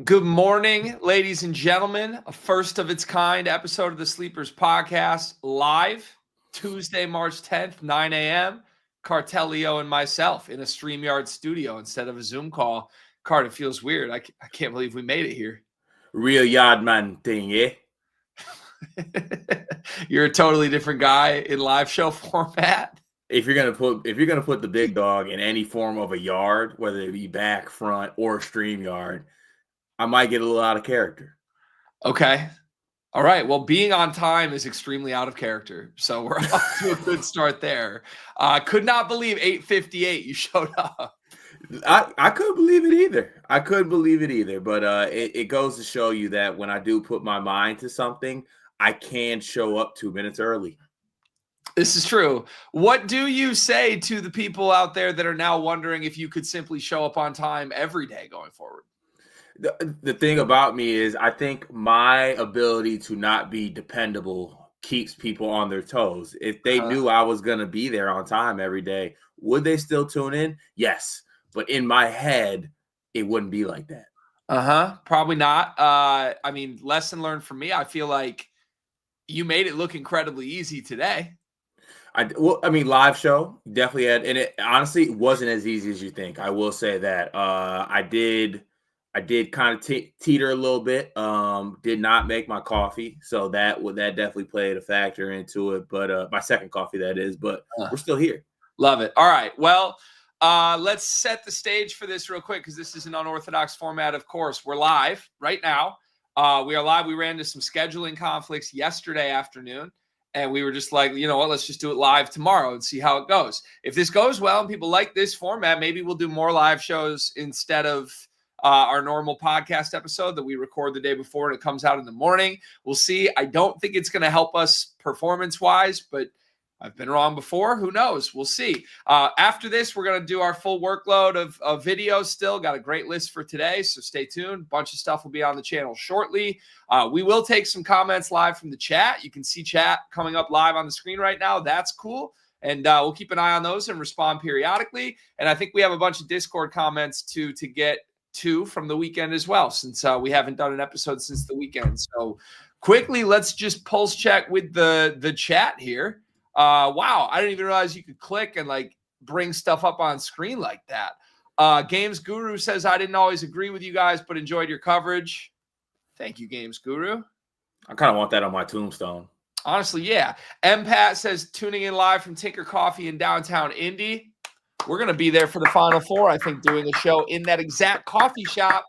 Good morning, ladies and gentlemen. A first of its kind episode of the Sleepers Podcast, live Tuesday, March 10th, 9 a.m. Cartelio and myself in a StreamYard studio instead of a Zoom call. Cart, it feels weird. I can't believe we made it here. Real yard man thing, eh? You're a totally different guy in live show format. If you're gonna put the big dog in any form of a yard, whether it be back, front, or stream yard, I might get a little out of character. Okay. All right. Well, being on time is extremely out of character. So we're off to a good start there. Could not believe 8:58 you showed up. I couldn't believe it either. But it goes to show you that when I do put my mind to something, I can show up 2 minutes early. This is true. What do you say to the people out there that are now wondering if you could simply show up on time every day going forward? The thing about me is I think my ability to not be dependable keeps people on their toes. If they knew I was going to be there on time every day, would they still tune in? Yes. But in my head, it wouldn't be like that. Probably not. I mean, lesson learned from me. I feel like you made it look incredibly easy today. Live show definitely had, and it honestly wasn't as easy as you think. I will say that. I did kind of teeter a little bit. Did not make my coffee, so that definitely played a factor into it. But my second coffee, that is. But we're still here. Love it. All right. Well, let's set the stage for this real quick because this is an unorthodox format. Of course, we're live right now. We are live. We ran into some scheduling conflicts yesterday afternoon. And we were just like, you know what, let's just do it live tomorrow and see how it goes. If this goes well and people like this format, maybe we'll do more live shows instead of our normal podcast episode that we record the day before and it comes out in the morning. We'll see. I don't think it's going to help us performance-wise, but I've been wrong before. Who knows? We'll see. After this, we're going to do our full workload of videos still. Got a great list for today, so stay tuned. A bunch of stuff will be on the channel shortly. We will take some comments live from the chat. You can see chat coming up live on the screen right now. That's cool. And we'll keep an eye on those and respond periodically. And I think we have a bunch of Discord comments to get to from the weekend as well, since we haven't done an episode since the weekend. So quickly, let's just pulse check with the chat here. Wow, I didn't even realize you could click and like bring stuff up on screen like that. Games Guru says, I didn't always agree with you guys, but enjoyed your coverage. Thank you, Games Guru. I kind of want that on my tombstone. Honestly, yeah. Pat says, tuning in live from Tinker Coffee in downtown Indy. We're going to be there for the Final Four, I think, doing a show in that exact coffee shop.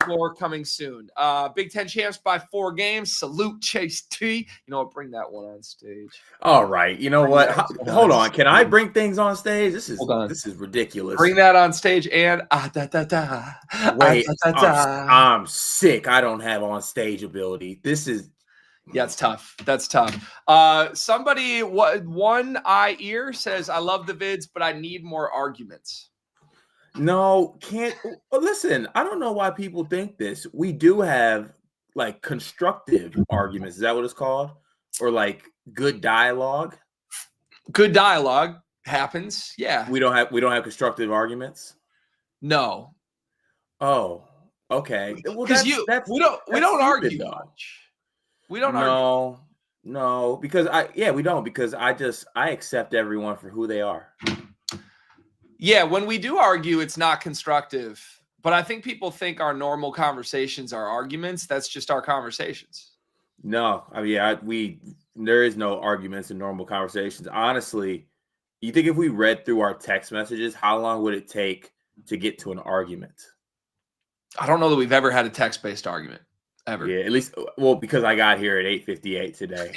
More coming soon. Big Ten champs by 4 games. Salute Chase T. You know what? Bring that one on stage. All right. You know what? Hold on. Can I bring things on stage? This is ridiculous. Bring that on stage and Wait, I'm sick. I don't have on stage ability. This is. Yeah, it's tough. That's tough. Somebody, one eye ear says, I love the vids, but I need more arguments. No, can't. Listen, I don't know why people think this. We do have like constructive arguments. Is that what it's called? Or like good dialogue? Good dialogue happens. Yeah. We don't have constructive arguments? No. Oh, okay. Well, we don't argue much. We don't argue. No, because we don't, because I accept everyone for who they are. Yeah, when we do argue, it's not constructive. But I think people think our normal conversations are arguments. That's just our conversations. No, I mean, there is no arguments in normal conversations. Honestly, you think if we read through our text messages, how long would it take to get to an argument? I don't know that we've ever had a text-based argument, ever. Yeah, at least, well, because I got here at 8:58 today.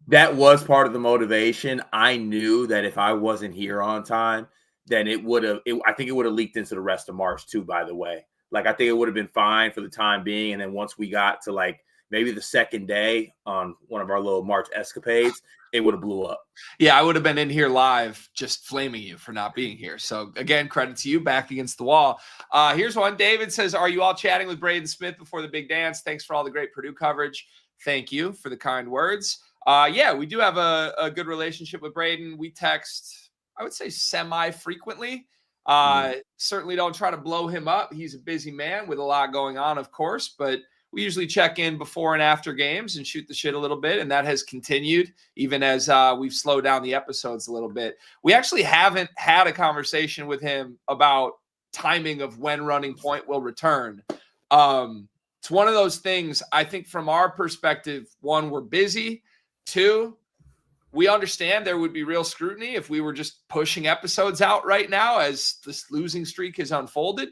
That was part of the motivation. I knew that if I wasn't here on time, then I think it would have leaked into the rest of March too, by the way. Like, I think it would have been fine for the time being. And then once we got to like maybe the second day on one of our little March escapades, it would have blew up. Yeah, I would have been in here live just flaming you for not being here. So again, credit to you, back against the wall. Here's one. David says, are you all chatting with Braden Smith before the big dance? Thanks for all the great Purdue coverage. Thank you for the kind words. Yeah, we do have a good relationship with Braden. We text, I would say, semi-frequently. Certainly don't try to blow him up. He's a busy man with a lot going on, of course, but we usually check in before and after games and shoot the shit a little bit. And that has continued even as we've slowed down the episodes a little bit. We actually haven't had a conversation with him about timing of when Running Point will return. It's one of those things, I think from our perspective, one, we're busy. Two, we understand there would be real scrutiny if we were just pushing episodes out right now as this losing streak has unfolded.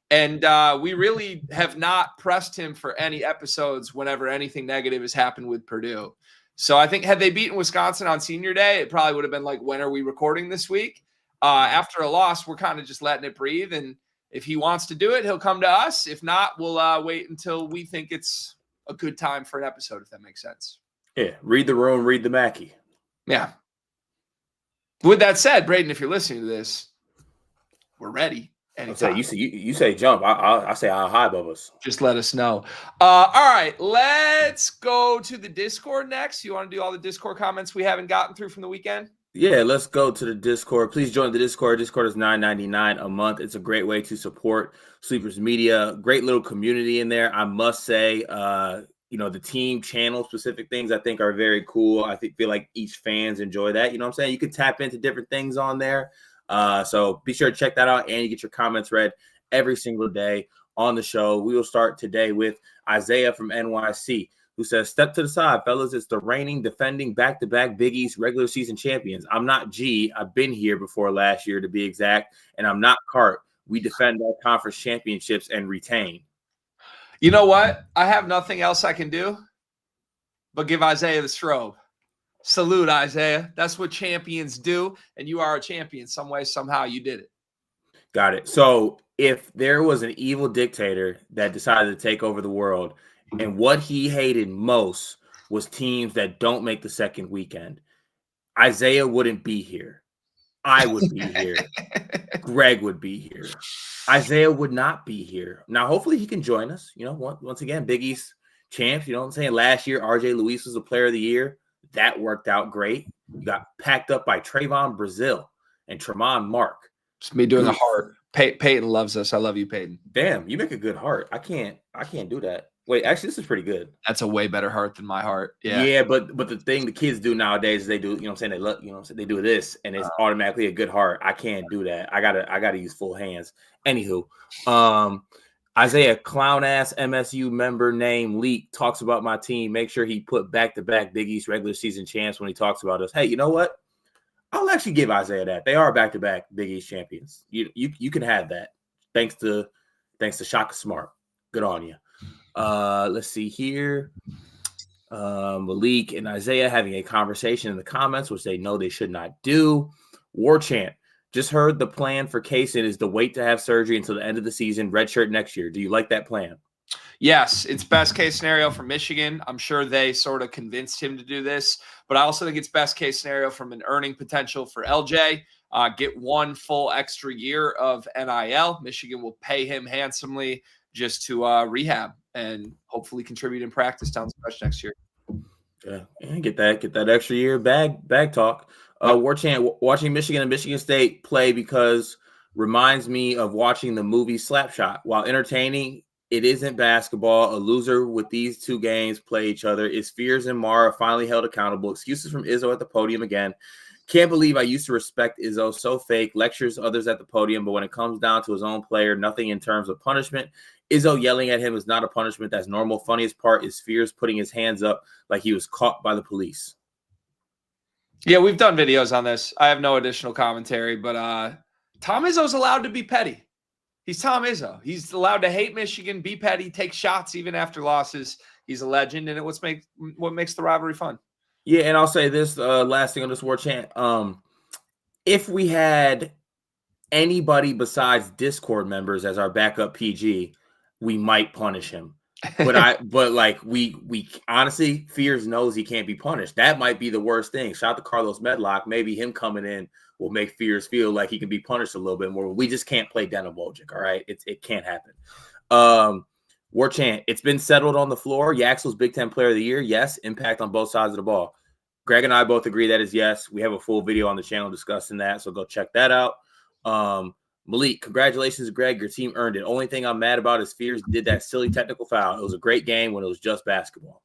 And we really have not pressed him for any episodes whenever anything negative has happened with Purdue. So I think had they beaten Wisconsin on senior day, it probably would have been like, when are we recording this week? After a loss, we're kind of just letting it breathe. And if he wants to do it, he'll come to us. If not, we'll wait until we think it's a good time for an episode, if that makes sense. Yeah. Read the room, read the Mackey. Yeah. With that said, Braden, if you're listening to this, we're ready. Anytime. You say jump. I say how high above us. Just let us know. All right, let's go to the Discord next. You want to do all the Discord comments we haven't gotten through from the weekend? Yeah, let's go to the Discord. Please join the Discord. Discord is $9.99 a month. It's a great way to support Sleepers Media. Great little community in there. I must say, the team channel specific things I think are very cool. I feel like each fans enjoy that. You know what I'm saying? You can tap into different things on there. So be sure to check that out, and you get your comments read every single day on the show. We will start today with Isaiah from NYC, who says, "Step to the side, fellas. It's the reigning, defending, back-to-back Big East regular season champions. I'm not G. I've been here before last year, to be exact, and I'm not Cart. We defend our conference championships and retain." You know what? I have nothing else I can do but give Isaiah the strobe. Salute, Isaiah. That's what champions do, and you are a champion. Some way, somehow, you did it. Got it. So if there was an evil dictator that decided to take over the world, and what he hated most was teams that don't make the second weekend, Isaiah wouldn't be here. I would be here. Greg would be here. Isaiah would not be here. Now, hopefully he can join us. Once again, Big East champs. You know what I'm saying? Last year, RJ Luis was the player of the year. That worked out great. You got packed up by Trayvon Brazil and Tremont Mark. It's me doing a heart. Peyton loves us. I love you, Peyton. Damn, you make a good heart. I can't do that. Wait, actually, this is pretty good. That's a way better heart than my heart. Yeah. Yeah, but the thing the kids do nowadays is they do, they look, they do this, and it's automatically a good heart. I can't do that. I gotta use full hands. Anywho, Isaiah, clown ass MSU member name leak talks about my team. Make sure he put back-to-back Big East regular season champs when he talks about us. Hey, you know what? I'll actually give Isaiah that. They are back-to-back Big East champions. You can have that. Thanks to Shaka Smart. Good on you. Let's see here. Malik and Isaiah having a conversation in the comments, which they know they should not do. War chant. Just heard the plan for Kaysen is to wait to have surgery until the end of the season, redshirt next year. Do you like that plan? Yes, it's best case scenario for Michigan. I'm sure they sort of convinced him to do this, but I also think it's best case scenario from an earning potential for LJ. Get one full extra year of NIL. Michigan will pay him handsomely just to rehab and hopefully contribute in practice down the stretch next year. Yeah, and get that extra year bag talk. War chant, watching Michigan and Michigan State play because reminds me of watching the movie Slapshot. While entertaining, it isn't basketball. A loser with these two games play each other. Is Fears and Mara finally held accountable? Excuses from Izzo at the podium again. Can't believe I used to respect Izzo. So fake. Lectures others at the podium, but when it comes down to his own player, nothing in terms of punishment. Izzo yelling at him is not a punishment. That's normal. Funniest part is Fears putting his hands up like he was caught by the police. Yeah, we've done videos on this. I have no additional commentary, but Tom Izzo's allowed to be petty. He's Tom Izzo. He's allowed to hate Michigan, be petty, take shots even after losses. He's a legend, and what makes the rivalry fun. Yeah, and I'll say this last thing on this war chant. If we had anybody besides Discord members as our backup PG, we might punish him. But we honestly, Fears knows he can't be punished. That might be the worst thing. Shout out to Carlos Medlock. Maybe him coming in will make Fears feel like he can be punished a little bit more. We just can't play Denim Wojcik, all right? It can't happen. War chant. It's been settled on the floor. Yaxel's Big Ten Player of the Year. Yes. Impact on both sides of the ball. Greg and I both agree that is yes. We have a full video on the channel discussing that, so go check that out. Malik, congratulations, Greg. Your team earned it. Only thing I'm mad about is Fears did that silly technical foul. It was a great game when it was just basketball.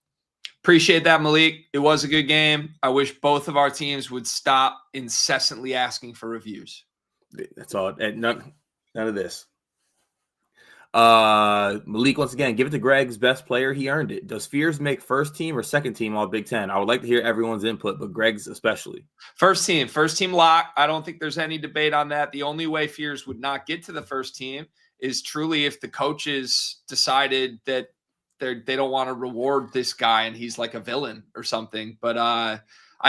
Appreciate that, Malik. It was a good game. I wish both of our teams would stop incessantly asking for reviews. That's all. And none of this. Malik, once again, give it to Greg's best player. He earned it. Does Fears make first team or second team all Big Ten? I would like to hear everyone's input, but Greg's especially. First team lock. I don't think there's any debate on that. The only way Fears would not get to the first team is truly if the coaches decided that they don't want to reward this guy and he's like a villain or something. But I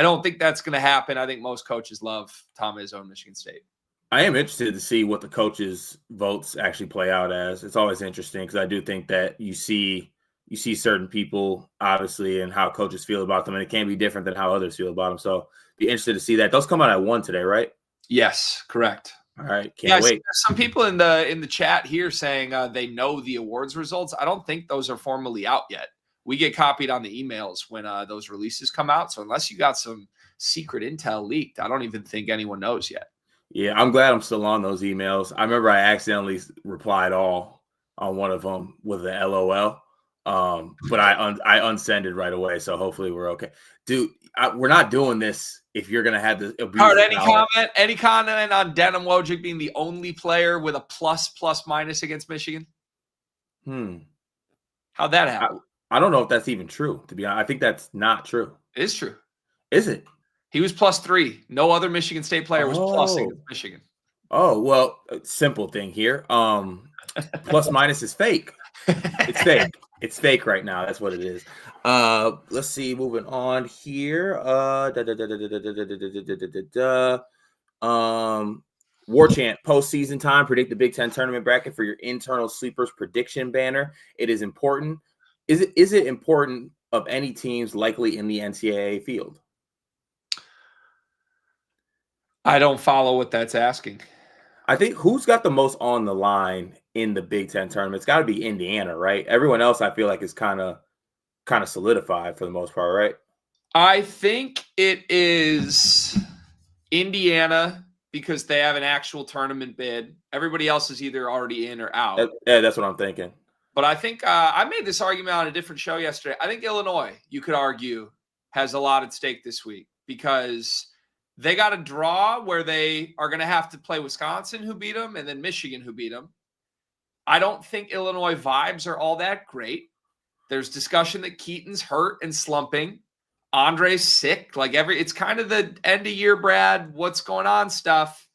don't think that's going to happen. I think most coaches love Tom Izzo in Michigan State. I am interested to see what the coaches' votes actually play out as. It's always interesting because I do think that you see certain people, obviously, and how coaches feel about them, and it can be different than how others feel about them. So be interested to see that. Those come out at 1 today, right? Yes, correct. All right, can't wait. There's some people in the chat here saying they know the awards results. I don't think those are formally out yet. We get copied on the emails when those releases come out. So unless you got some secret intel leaked, I don't even think anyone knows yet. Yeah, I'm glad I'm still on those emails. I remember I accidentally replied all on one of them with the LOL, but I unsended right away. So hopefully we're okay, dude. We're not doing this if you're gonna have the abuse. All right, any comment on Denim Wojcik being the only player with a plus against Michigan? How'd that happen? I don't know if that's even true. To be honest, I think that's not true. It is true. Is it? He was +3. No other Michigan State player was plus against Michigan. Oh, well, simple thing here. Plus minus is fake. It's fake. It's fake right now. That's what it is. Let's see. Moving on here. War Chant, postseason time. Predict the Big Ten tournament bracket for your internal sleepers prediction banner. It is important. Is it important of any teams likely in the NCAA field? I don't follow what that's asking. I think who's got the most on the line in the Big Ten tournament? It's got to be Indiana, right? Everyone else, I feel like, is kind of solidified for the most part, right? I think it is Indiana because they have an actual tournament bid. Everybody else is either already in or out. Yeah, that's what I'm thinking. But I think I made this argument on a different show yesterday. I think Illinois, you could argue, has a lot at stake this week because they got a draw where they are going to have to play Wisconsin, who beat them, and then Michigan, who beat them. I don't think Illinois vibes are all that great. There's discussion that Keaton's hurt and slumping. Andre's sick. It's kind of the end of year, Brad, what's going on stuff.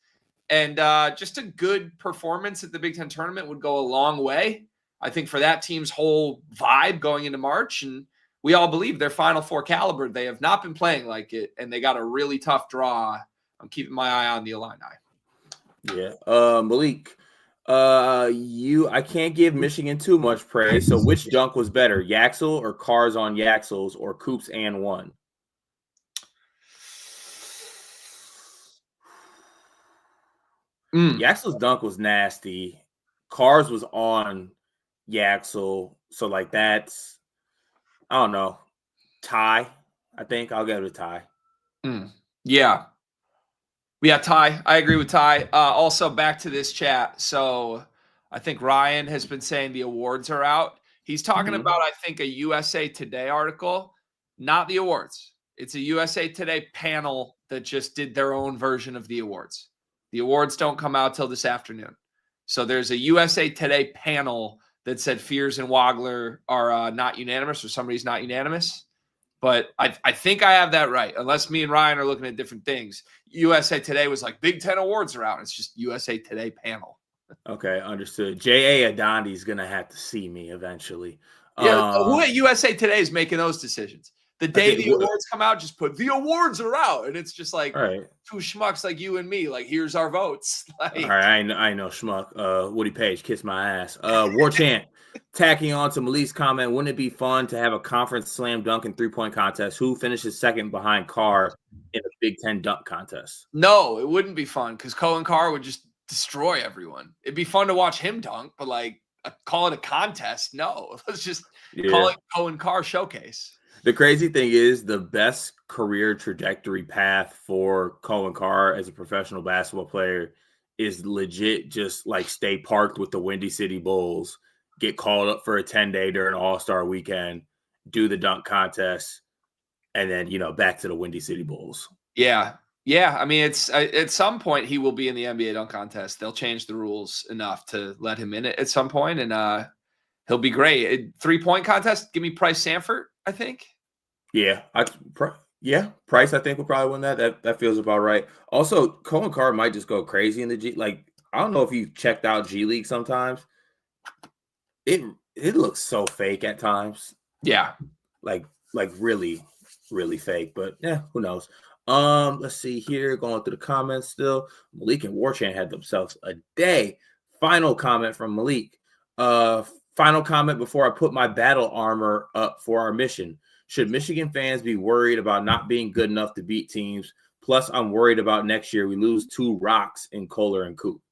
And just a good performance at the Big Ten tournament would go a long way, I think, for that team's whole vibe going into March. And we all believe their Final Four caliber. They have not been playing like it, and they got a really tough draw. I'm keeping my eye on the Illini. Yeah. Malik, I can't give Michigan too much praise. So which dunk was better, Yaxel or Cars on Yaxels or Coops and one? Yaxel's dunk was nasty. Cars was on Yaxel. So that's, I don't know, tie. I think I'll give it a tie. Yeah. Ty. I agree with Ty. Also, back to this chat. So I think Ryan has been saying the awards are out. He's talking about, I think, a USA Today article, not the awards. It's a USA Today panel that just did their own version of the awards. The awards don't come out till this afternoon. So there's a USA Today panel that said Fears and Wagler are not unanimous, or somebody's not unanimous. But I think I have that right, unless me and Ryan are looking at different things. USA Today was like, Big Ten awards are out. It's just USA Today panel. Okay, understood. J.A. Adandi's going to have to see me eventually. Yeah, who at USA Today is making those decisions? The day the awards come out, just put the awards are out. And it's just like two schmucks like you and me. Like, here's our votes. All right, I know schmuck. Woody Page, kiss my ass. War Chant, tacking on to Malik's comment, wouldn't it be fun to have a conference slam dunk and three-point contest? Who finishes second behind Carr in a Big Ten dunk contest? No, it wouldn't be fun because Cohen Carr would just destroy everyone. It'd be fun to watch him dunk, but call it a contest. No, let's just call it Cohen Carr Showcase. The crazy thing is the best career trajectory path for Cohen Carr as a professional basketball player is legit just like stay parked with the Windy City Bulls, get called up for a 10-day during All-Star weekend, do the dunk contest, and then, back to the Windy City Bulls. Yeah. Yeah. I mean, it's at some point he will be in the NBA dunk contest. They'll change the rules enough to let him in it at some point, and he'll be great. 3-point contest, give me Price Sanford, I think. Yeah. Price, I think, will probably win that. That feels about right. Also, Cohen Carr might just go crazy in the G. Like, I don't know if you checked out G League sometimes. It looks so fake at times. Yeah. Like really, really fake. But yeah, who knows? Let's see here. Going through the comments still. Malik and Warchant had themselves a day. Final comment from Malik. Final comment before I put my battle armor up for our mission. Should Michigan fans be worried about not being good enough to beat teams? Plus, I'm worried about next year we lose 2 rocks in Kohler and Coop.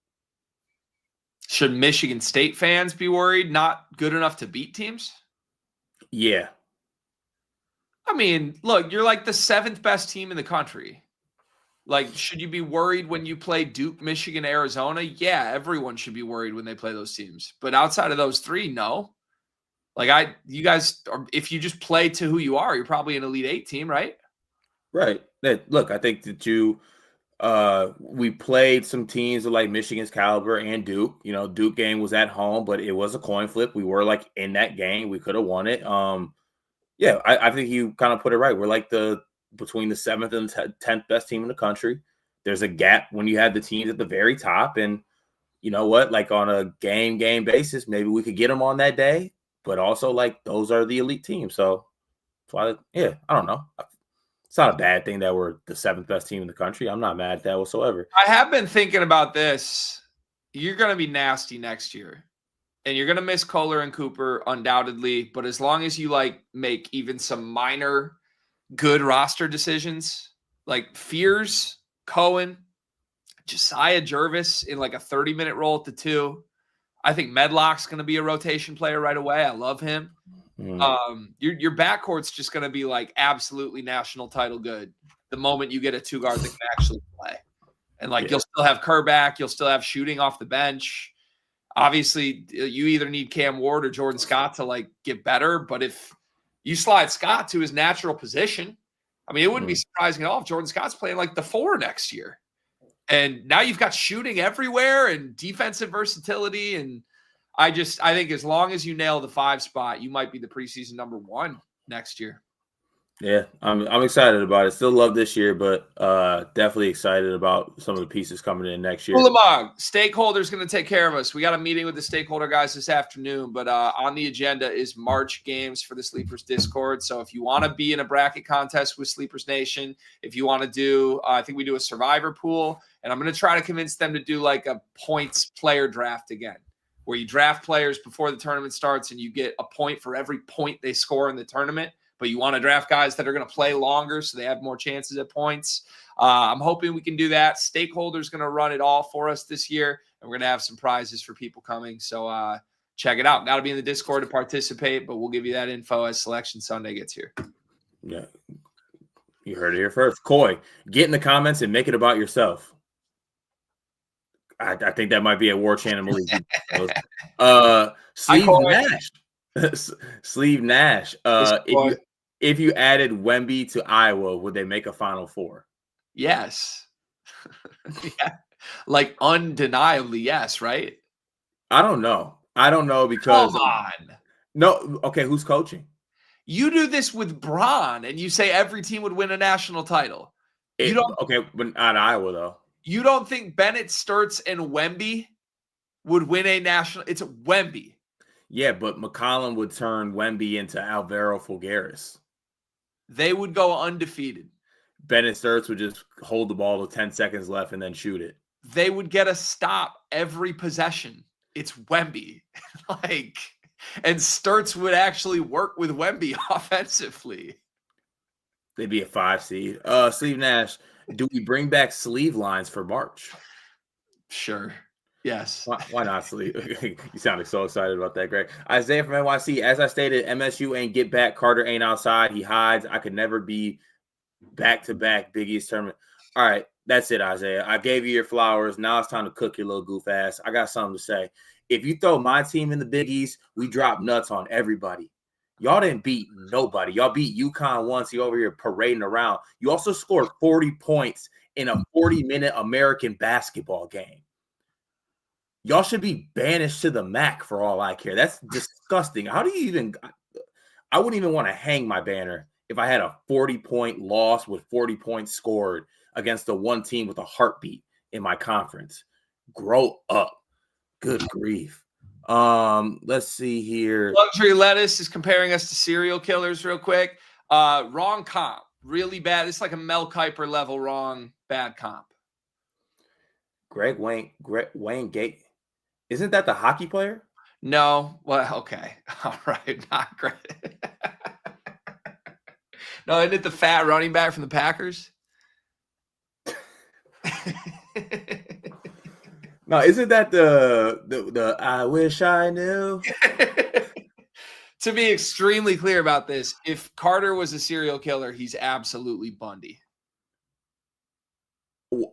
Should Michigan State fans be worried not good enough to beat teams? Yeah. I mean, look, you're like the 7th best team in the country. Like, should you be worried when you play Duke, Michigan, Arizona? Yeah, everyone should be worried when they play those teams. But outside of those 3, no. Like, you guys, if you just play to who you are, you're probably an Elite 8 team, right? Right. Look, I think that we played some teams of like Michigan's caliber and Duke. Duke game was at home, but it was a coin flip. We were like in that game. We could have won it. Yeah, I think you kind of put it right. We're like between the 7th and 10th best team in the country. There's a gap when you have the teams at the very top. And you know what? Like on a game basis, maybe we could get them on that day. But also, like, those are the elite teams. So, I don't know. It's not a bad thing that we're the 7th best team in the country. I'm not mad at that whatsoever. I have been thinking about this. You're going to be nasty next year. And you're going to miss Kohler and Cooper undoubtedly. But as long as you, like, make even some minor good roster decisions, like Fears, Cohen, Josiah Jervis in, like, a 30-minute role at the 2. I think Medlock's going to be a rotation player right away. I love him. Your backcourt's just going to be like absolutely national title good the moment you get a 2 guard that can actually play. And you'll still have Kerr back. You'll still have shooting off the bench. Obviously, you either need Cam Ward or Jordan Scott to get better. But if you slide Scott to his natural position, I mean, it wouldn't be surprising at all if Jordan Scott's playing like the 4 next year. And now you've got shooting everywhere and defensive versatility. And I think as long as you nail the 5 spot, you might be the preseason number 1 next year. Yeah, I'm excited about it. Still love this year, but definitely excited about some of the pieces coming in next year. Ulamog, stakeholders going to take care of us. We got a meeting with the stakeholder guys this afternoon, but on the agenda is March games for the Sleepers Discord. So if you want to be in a bracket contest with Sleepers Nation, if you want to do, I think we do a survivor pool, and I'm going to try to convince them to do like a points player draft again, where you draft players before the tournament starts and you get a point for every point they score in the tournament. But you want to draft guys that are going to play longer so they have more chances at points. I'm hoping we can do that. Stakeholders going to run it all for us this year, and we're going to have some prizes for people coming. So check it out. Got to be in the Discord to participate, but we'll give you that info as Selection Sunday gets here. Yeah, you heard it here first. Coy, get in the comments and make it about yourself. I think that might be a war chant. Sleeve Nash. Sleeve Nash. If you added Wemby to Iowa, would they make a Final Four? Yes. Yeah. Like undeniably, yes, right? I don't know because come on. No, okay, who's coaching? You do this with Braun and you say every team would win a national title. Okay, but not Iowa though. You don't think Bennett, Sturtz, and Wemby would win a national? It's Wemby. Yeah, but McCollum would turn Wemby into Alvaro Fulgaris. They would go undefeated. Bennett Sturtz would just hold the ball with 10 seconds left and then shoot it. They would get a stop every possession. It's Wemby. And Sturtz would actually work with Wemby offensively. They'd be a 5 seed. Sleeve Nash, do we bring back sleeve lines for March? Sure. Yes. Why not sleeve? You sounded so excited about that, Greg. Isaiah from NYC, as I stated, MSU ain't get back. Carter ain't outside. He hides. I could never be back-to-back Big East tournament. All right. That's it, Isaiah. I gave you your flowers. Now it's time to cook your little goof ass. I got something to say. If you throw my team in the Big East, we drop nuts on everybody. Y'all didn't beat nobody. Y'all beat UConn once. You over here parading around. You also scored 40 points in a 40-minute American basketball game. Y'all should be banished to the MAC for all I care. That's disgusting. How do you even – I wouldn't even want to hang my banner if I had a 40-point loss with 40 points scored against the one team with a heartbeat in my conference. Grow up. Good grief. Let's see here. Luxury Lettuce is comparing us to serial killers real quick. Wrong comp. Really bad. It's like a Mel Kiper level wrong, bad comp. Wayne Gate. Isn't that the hockey player? No. Well, okay. All right. Not great. No, isn't it the fat running back from the Packers? No, isn't that the I wish I knew? To be extremely clear about this, if Carter was a serial killer, he's absolutely Bundy.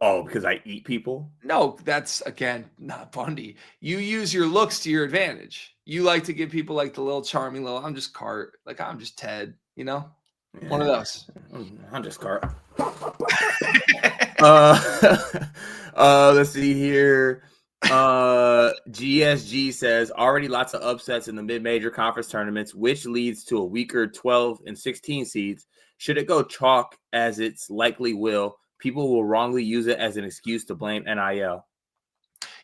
Oh, because I eat people? No, that's, again, not Bundy. You use your looks to your advantage. You like to give people like the little charming little, I'm just Cart. Like, I'm just Ted, you know? Yeah. One of those. I'm just Cart. Let's see here. GSG says already lots of upsets in the mid-major conference tournaments, which leads to a weaker 12 and 16 seeds. Should it go chalk, as it's likely will, people will wrongly use it as an excuse to blame NIL.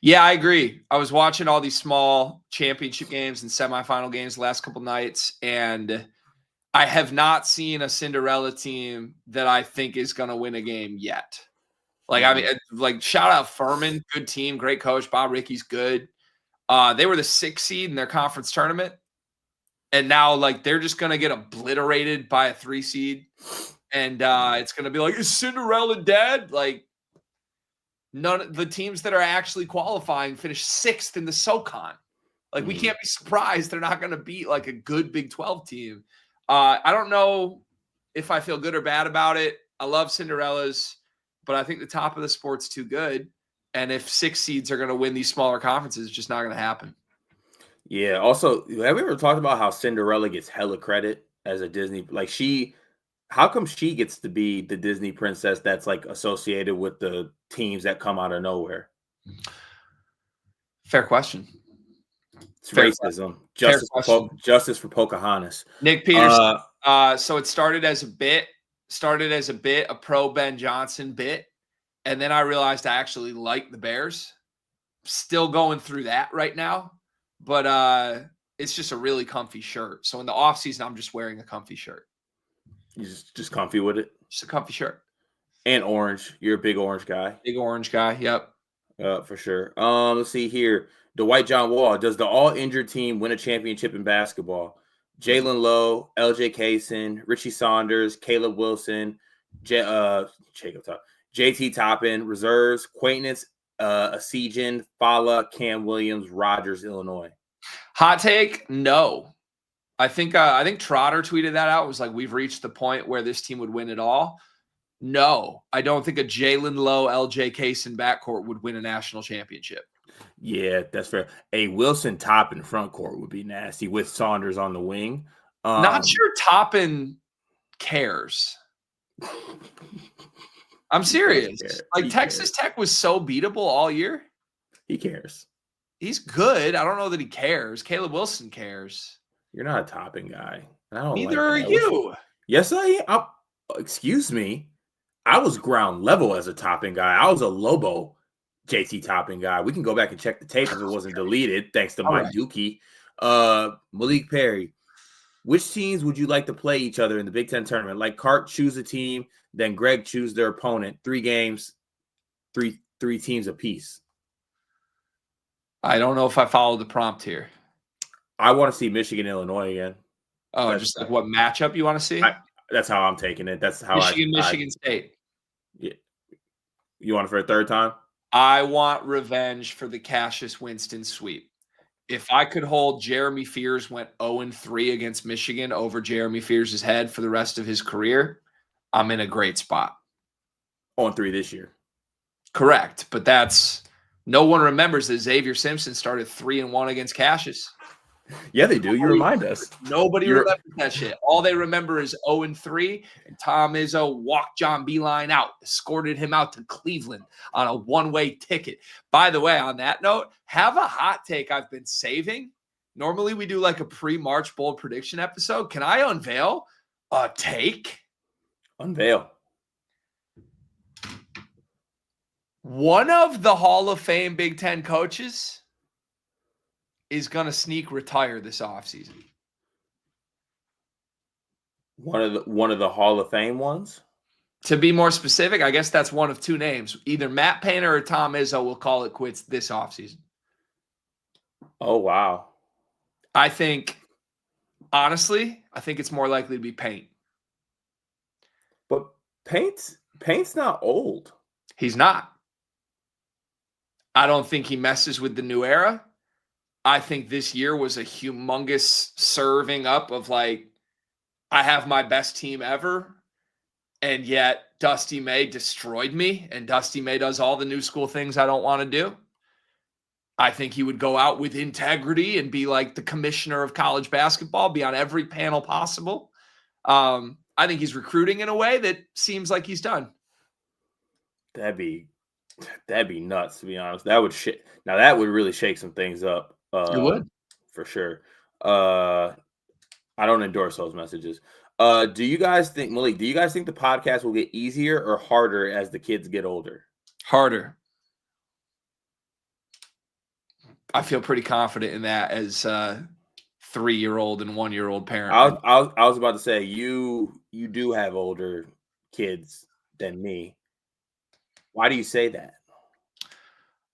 Yeah, I agree. I was watching all these small championship games and semifinal games the last couple nights, and I have not seen a Cinderella team that I think is going to win a game yet. Like, I mean, like, shout out Furman, good team, great coach. Bob Ricky's good. They were the 6th seed in their conference tournament, and now, like, they're just going to get obliterated by a 3 seed, and it's going to be like, is Cinderella dead? Like, none of the teams that are actually qualifying finished 6th in the SoCon. Like, we can't be surprised they're not going to beat, like, a good Big 12 team. I don't know if I feel good or bad about it. I love Cinderellas, but I think the top of the sport's too good. And if 6 seeds are going to win these smaller conferences, it's just not going to happen. Yeah. Also, have we ever talked about how Cinderella gets hella credit as a Disney? Like, how come she gets to be the Disney princess that's like associated with the teams that come out of nowhere? Fair question. It's racism. Justice for Pocahontas. Nick Peterson. So it started as a bit, a pro Ben Johnson bit. And then I realized I actually like the Bears. Still going through that right now. But it's just a really comfy shirt. So in the off season, I'm just wearing a comfy shirt. You just comfy with it? Just a comfy shirt. And orange. You're a big orange guy. Big orange guy. Yep. For sure. Let's see here. Dwight John Wall. Does the all-injured team win a championship in basketball? Jalen Lowe, LJ Kaysen, Richie Saunders, Caleb Wilson, JT Toppin, reserves, Quaintance, Asijan, Fala, Cam Williams, Rogers, Illinois. Hot take, no. I think Trotter tweeted that out. It was like, we've reached the point where this team would win it all. No, I don't think a Jalen Lowe, LJ Kaysen backcourt would win a national championship. Yeah, that's fair. A Wilson Toppin front court would be nasty with Saunders on the wing. Not sure Toppin cares. I'm serious. Like, Texas Tech was so beatable all year. He cares. He's good. I don't know that he cares. Caleb Wilson cares. You're not a Toppin guy. Neither are you. Yes, I am. Excuse me. I was ground level as a Toppin guy. I was a Lobo JT Toppin guy. We can go back and check the tape if it wasn't deleted, thanks to Mike Dookie. Malik Perry. Which teams would you like to play each other in the Big Ten tournament? Like Cart choose a team, then Greg choose their opponent. 3 games, three teams apiece. I don't know if I followed the prompt here. I want to see Michigan, Illinois again. Oh, just like what matchup you want to see? That's how I'm taking it. That's how Michigan State. Yeah. You want it for a third time? I want revenge for the Cassius Winston sweep. If I could hold Jeremy Fears went 0-3 against Michigan over Jeremy Fears' head for the rest of his career, I'm in a great spot. 0-3 this year. Correct, but no one remembers that Xavier Simpson started 3-1 against Cassius. Yeah, they do. You remind us. Nobody remembers that shit. All they remember is 0-3, and Tom Izzo walked John Beeline out, escorted him out to Cleveland on a one-way ticket. By the way, on that note, have a hot take I've been saving. Normally we do like a pre-March bold prediction episode. Can I unveil a take? Unveil. One of the Hall of Fame Big Ten coaches is going to sneak retire this offseason. One of the Hall of Fame ones? To be more specific, I guess that's one of two names. Either Matt Painter or Tom Izzo will call it quits this offseason. Oh, wow. Honestly, I think it's more likely to be Paint. But Paint's not old. He's not. I don't think he messes with the new era. I think this year was a humongous serving up of like, I have my best team ever, and yet Dusty May destroyed me, and Dusty May does all the new school things I don't want to do. I think he would go out with integrity and be like the commissioner of college basketball, be on every panel possible. I think he's recruiting in a way that seems like he's done. That'd be nuts, to be honest. That would really shake some things up. It would. For sure. I don't endorse those messages. Do you guys think, Malik, the podcast will get easier or harder as the kids get older? Harder. I feel pretty confident in that as a 3-year-old and 1-year-old parent. I was about to say, you do have older kids than me. Why do you say that?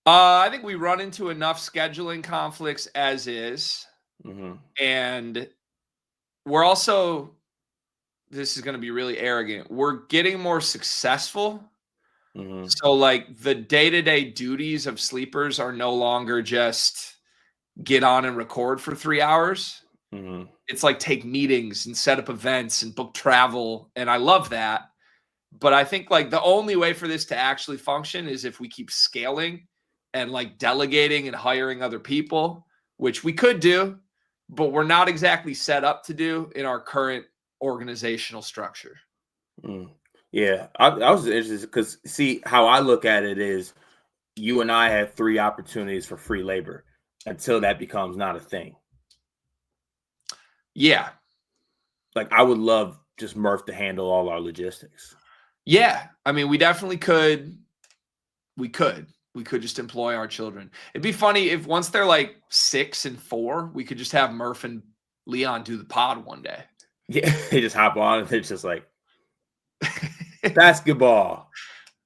I think we run into enough scheduling conflicts as is. Mm-hmm. And we're also, this is going to be really arrogant, we're getting more successful. Mm-hmm. So like the day-to-day duties of sleepers are no longer just get on and record for 3 hours. Mm-hmm. It's like take meetings and set up events and book travel. And I love that. But I think like the only way for this to actually function is if we keep scaling and like delegating and hiring other people, which we could do, but we're not exactly set up to do in our current organizational structure. Mm. Yeah, I was interested because see how I look at it is you and I have 3 opportunities for free labor until that becomes not a thing. Yeah. Like I would love just Murph to handle all our logistics. Yeah. I mean, we definitely could. We could just employ our children. It'd be funny if once they're like 6 and 4, we could just have Murph and Leon do the pod one day. Yeah, they just hop on and they're just like basketball.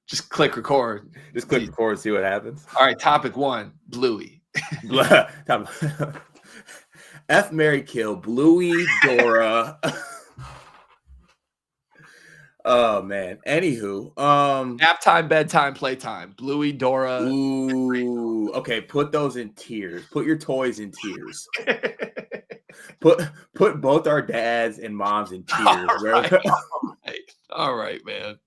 Just click record. Just click record and see what happens. All right, topic 1, Bluey. F, Mary, kill, Bluey, Dora. Oh man. Anywho, nap time, bedtime, playtime. Bluey, Dora. Ooh, okay. Put those in tiers. Put your toys in tiers. Put both our dads and moms in tiers. All right, man.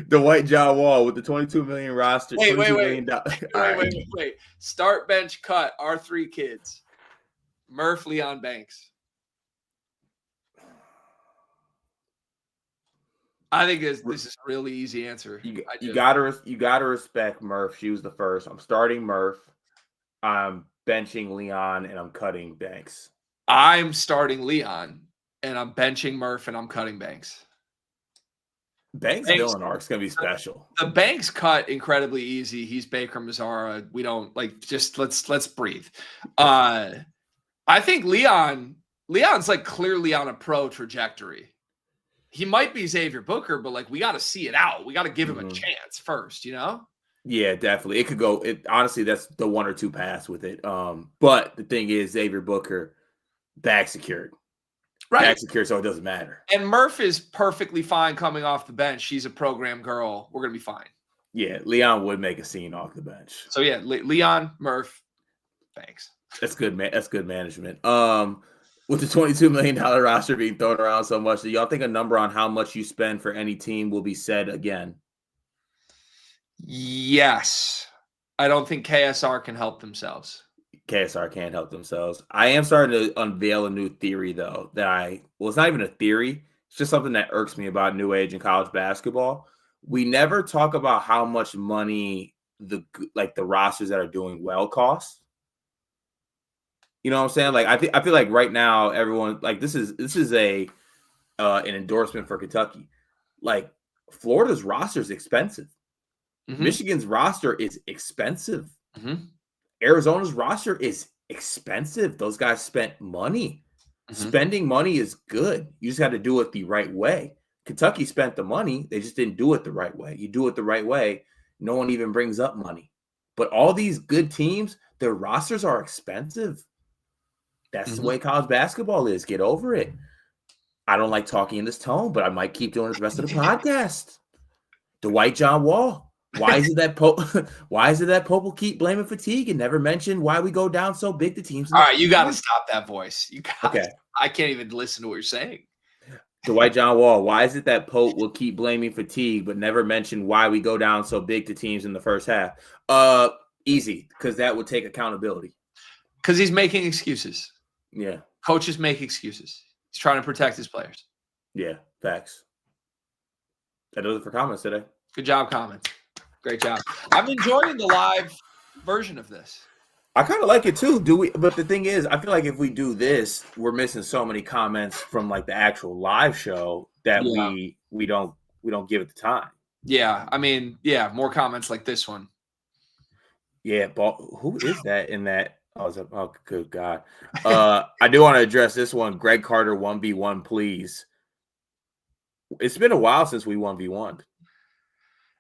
The White John Wall with the 22 million roster. Wait. Start, bench, cut. Our 3 kids. Murph, Leon, Banks. I think this is a really easy answer. You gotta respect Murph. She was the first. I'm starting Murph. I'm benching Leon and I'm cutting Banks. I'm starting Leon and I'm benching Murph and I'm cutting Banks. Banks Dylan arc's gonna be special. The Banks cut incredibly easy. He's Baker Mazzara. We don't like just let's breathe. I think Leon's like clearly on a pro trajectory. He might be Xavier Booker, but like we got to see it out. We got to give him a chance first, you know? Yeah, definitely. It could go. Honestly, that's the 1 or 2 pass with it. But the thing is, Xavier Booker, back secured, right? Back secured, so it doesn't matter. And Murph is perfectly fine coming off the bench. She's a program girl. We're gonna be fine. Yeah, Leon would make a scene off the bench. So yeah, Leon, Murph, Banks. That's good, man. That's good management. With the $22 million roster being thrown around so much, do y'all think a number on how much you spend for any team will be said again? Yes. I don't think KSR can help themselves. KSR can't help themselves. I am starting to unveil a new theory, though, it's not even a theory. It's just something that irks me about new age in college basketball. We never talk about how much money the rosters that are doing well cost. You know what I'm saying? Like, I feel like right now everyone, like, this is an endorsement for Kentucky. Like, Florida's roster is expensive. Mm-hmm. Michigan's roster is expensive. Mm-hmm. Arizona's roster is expensive. Those guys spent money. Mm-hmm. Spending money is good. You just got to do it the right way. Kentucky spent the money. They just didn't do it the right way. You do it the right way, no one even brings up money. But all these good teams, their rosters are expensive. That's the way college basketball is. Get over it. I don't like talking in this tone, but I might keep doing it the rest of the podcast. Dwight John Wall. Why is it that Pope will keep blaming fatigue and never mention why we go down so big to teams? All right, you got to stop that voice. Okay. I can't even listen to what you're saying. Dwight John Wall. Why is it that Pope will keep blaming fatigue but never mention why we go down so big to teams in the first half? Easy, because that would take accountability. Because he's making excuses. Yeah. Coaches make excuses. He's trying to protect his players. Yeah, facts. That does it for comments today. Good job, comments. Great job. I'm enjoying the live version of this. I kind of like it too. But the thing is, I feel like if we do this, we're missing so many comments from like the actual live show that we don't give it the time. Yeah, I mean, more comments like this one. Yeah, but who is that in that? Oh, good God. I do want to address this one. Greg Carter 1v1, please. It's been a while since we 1v1'd.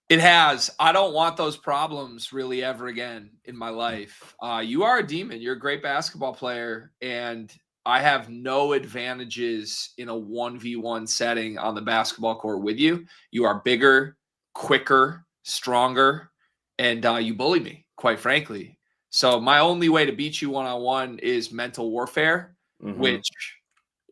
It has. I don't want those problems really ever again in my life. You are a demon. You're a great basketball player, and I have no advantages in a 1v1 setting on the basketball court with you. You are bigger, quicker, stronger, and you bully me, quite frankly. So my only way to beat you one-on-one is mental warfare, which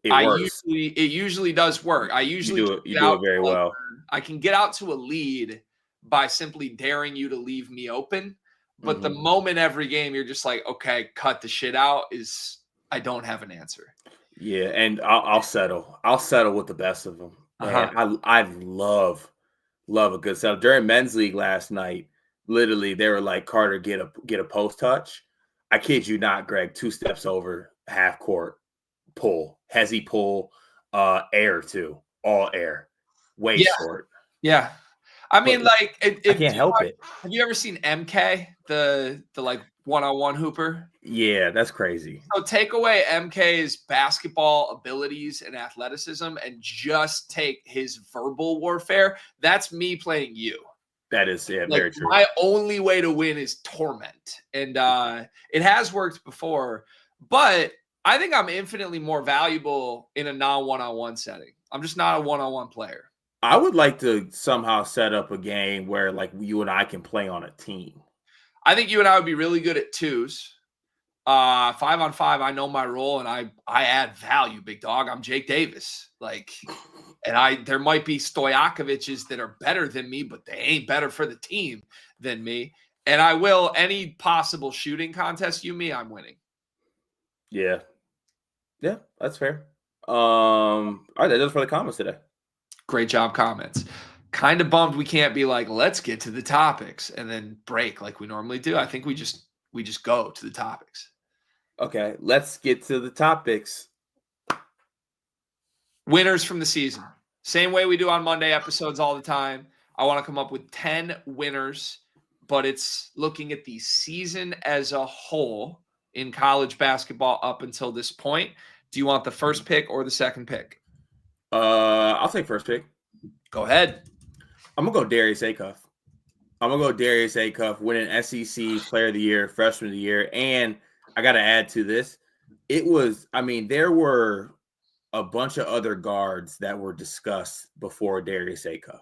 it usually does work. You do it very well. I can get out to a lead by simply daring you to leave me open. But the moment every game you're just like, okay, cut the shit out, is I don't have an answer. Yeah, and I'll settle. I'll settle with the best of them. I love a good settle. During men's league last night, literally they were like, Carter, get a post touch. I kid you not, Greg, 2 steps over, half court, pull, hezzy pull, air too, all air, way short. Yeah. I mean, like, I can't help it. Have you ever seen MK, the like one-on-one hooper? Yeah, that's crazy. So take away MK's basketball abilities and athleticism and just take his verbal warfare. That's me playing you. That is very true. My only way to win is torment. And it has worked before, but I think I'm infinitely more valuable in a non-one-on-one setting. I'm just not a one-on-one player. I would like to somehow set up a game where like you and I can play on a team. I think you and I would be really good at 2s. 5-on-5, I know my role and I add value, big dog. I'm Jake Davis. There might be Stojakovic's that are better than me, but they ain't better for the team than me. And I will, any possible shooting contest I'm winning. Yeah. Yeah, that's fair. All right, that does for the comments today. Great job, comments. Kind of bummed we can't be like, let's get to the topics and then break like we normally do. I think we just go to the topics. Okay, let's get to the topics. Winners from the season. Same way we do on Monday episodes all the time. I want to come up with 10 winners, but it's looking at the season as a whole in college basketball up until this point. Do you want the first pick or the second pick? I'll take first pick. Go ahead. I'm going to go Darius Acuff, winning SEC Player of the Year, Freshman of the Year. And I got to add to this. There were a bunch of other guards that were discussed before Darius Acuff.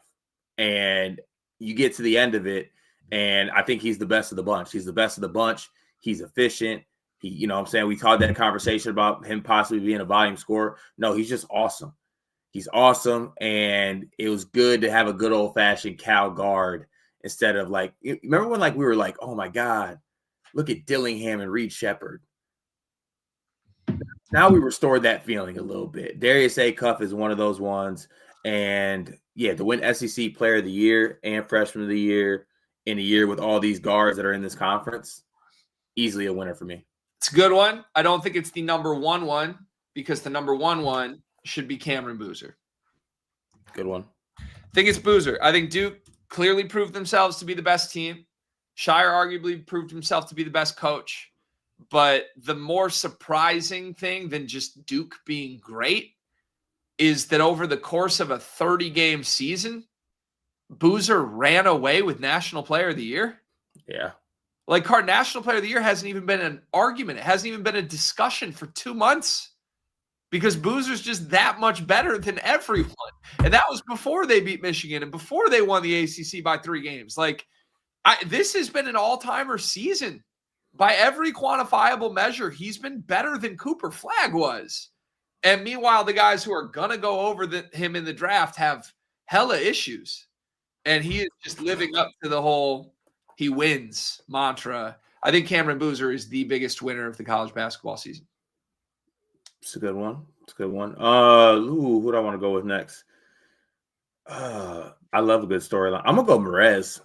And you get to the end of it, and I think he's the best of the bunch. He's the best of the bunch. He's efficient. We had that conversation about him possibly being a volume scorer. No, he's just awesome. He's awesome, and it was good to have a good old-fashioned Cal guard instead of like, remember when like we were like, oh my God, look at Dillingham and Reed Shepherd. Now we restored that feeling a little bit. Darius Acuff is one of those ones. And yeah, to win SEC Player of the Year and Freshman of the Year in a year with all these guards that are in this conference, easily a winner for me. It's a good one. I don't think it's the number one because the number one should be Cameron Boozer. Good one. I think it's Boozer. I think Duke clearly proved themselves to be the best team. Shire arguably proved himself to be the best coach. But the more surprising thing than just Duke being great is that over the course of a 30-game season, Boozer ran away with National Player of the Year. Yeah. Like, National Player of the Year hasn't even been an argument. It hasn't even been a discussion for 2 months because Boozer's just that much better than everyone. And that was before they beat Michigan and before they won the ACC by 3 games. Like, this has been an all-timer season. By every quantifiable measure, he's been better than Cooper Flagg was. And meanwhile, the guys who are going to go over him in the draft have hella issues. And he is just living up to the whole he wins mantra. I think Cameron Boozer is the biggest winner of the college basketball season. It's a good one. It's a good one. Who do I want to go with next? I love a good storyline. I'm going to go Merez.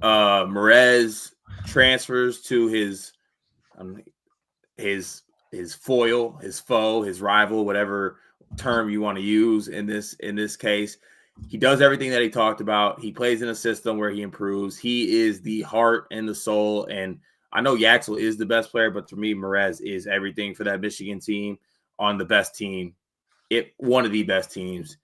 Merez transfers to his foil, his foe, his rival, whatever term you want to use in this case. He does everything that he talked about. He plays in a system where he improves. He is the heart and the soul. And I know Yaxel is the best player, but to me, Merez is everything for that Michigan team on the best team. One of the best teams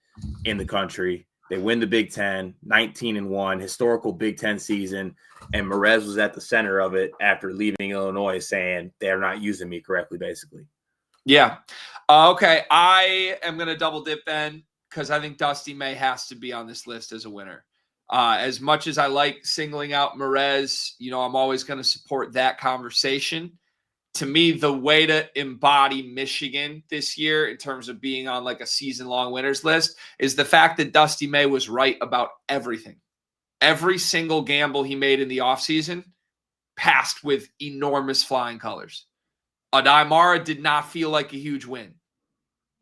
in the country. They win the Big Ten, 19-1, historical Big Ten season. And Merez was at the center of it after leaving Illinois saying they're not using me correctly, basically. Yeah. Okay. I am going to double dip then because I think Dusty May has to be on this list as a winner. As much as I like singling out Merez, I'm always going to support that conversation. To me, the way to embody Michigan this year in terms of being on like a season-long winners list is the fact that Dusty May was right about everything. Every single gamble he made in the offseason passed with enormous flying colors. Adai Mara did not feel like a huge win.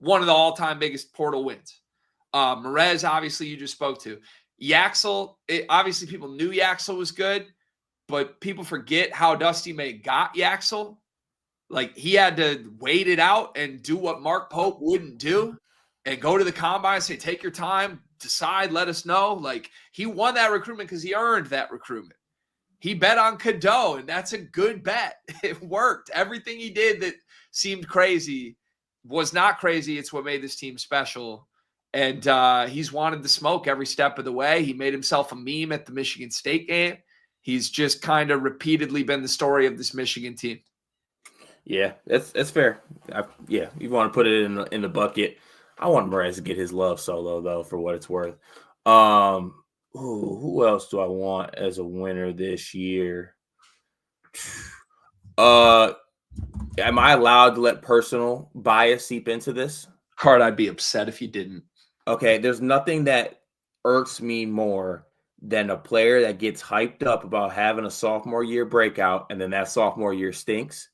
One of the all-time biggest portal wins. Merez, obviously, you just spoke to. Yaxel, obviously people knew Yaxel was good, but people forget how Dusty May got Yaxel. Like, he had to wait it out and do what Mark Pope wouldn't do and go to the combine and say, take your time, decide, let us know. Like, he won that recruitment because he earned that recruitment. He bet on Cadeau, and that's a good bet. It worked. Everything he did that seemed crazy was not crazy. It's what made this team special. And he's wanted the smoke every step of the way. He made himself a meme at the Michigan State game. He's just kind of repeatedly been the story of this Michigan team. Yeah, that's fair. You want to put it in the bucket. I want Merez to get his love solo though, for what it's worth. Who else do I want as a winner this year? Am I allowed to let personal bias seep into this? Card, I'd be upset if you didn't. Okay, there's nothing that irks me more than a player that gets hyped up about having a sophomore year breakout and then that sophomore year stinks.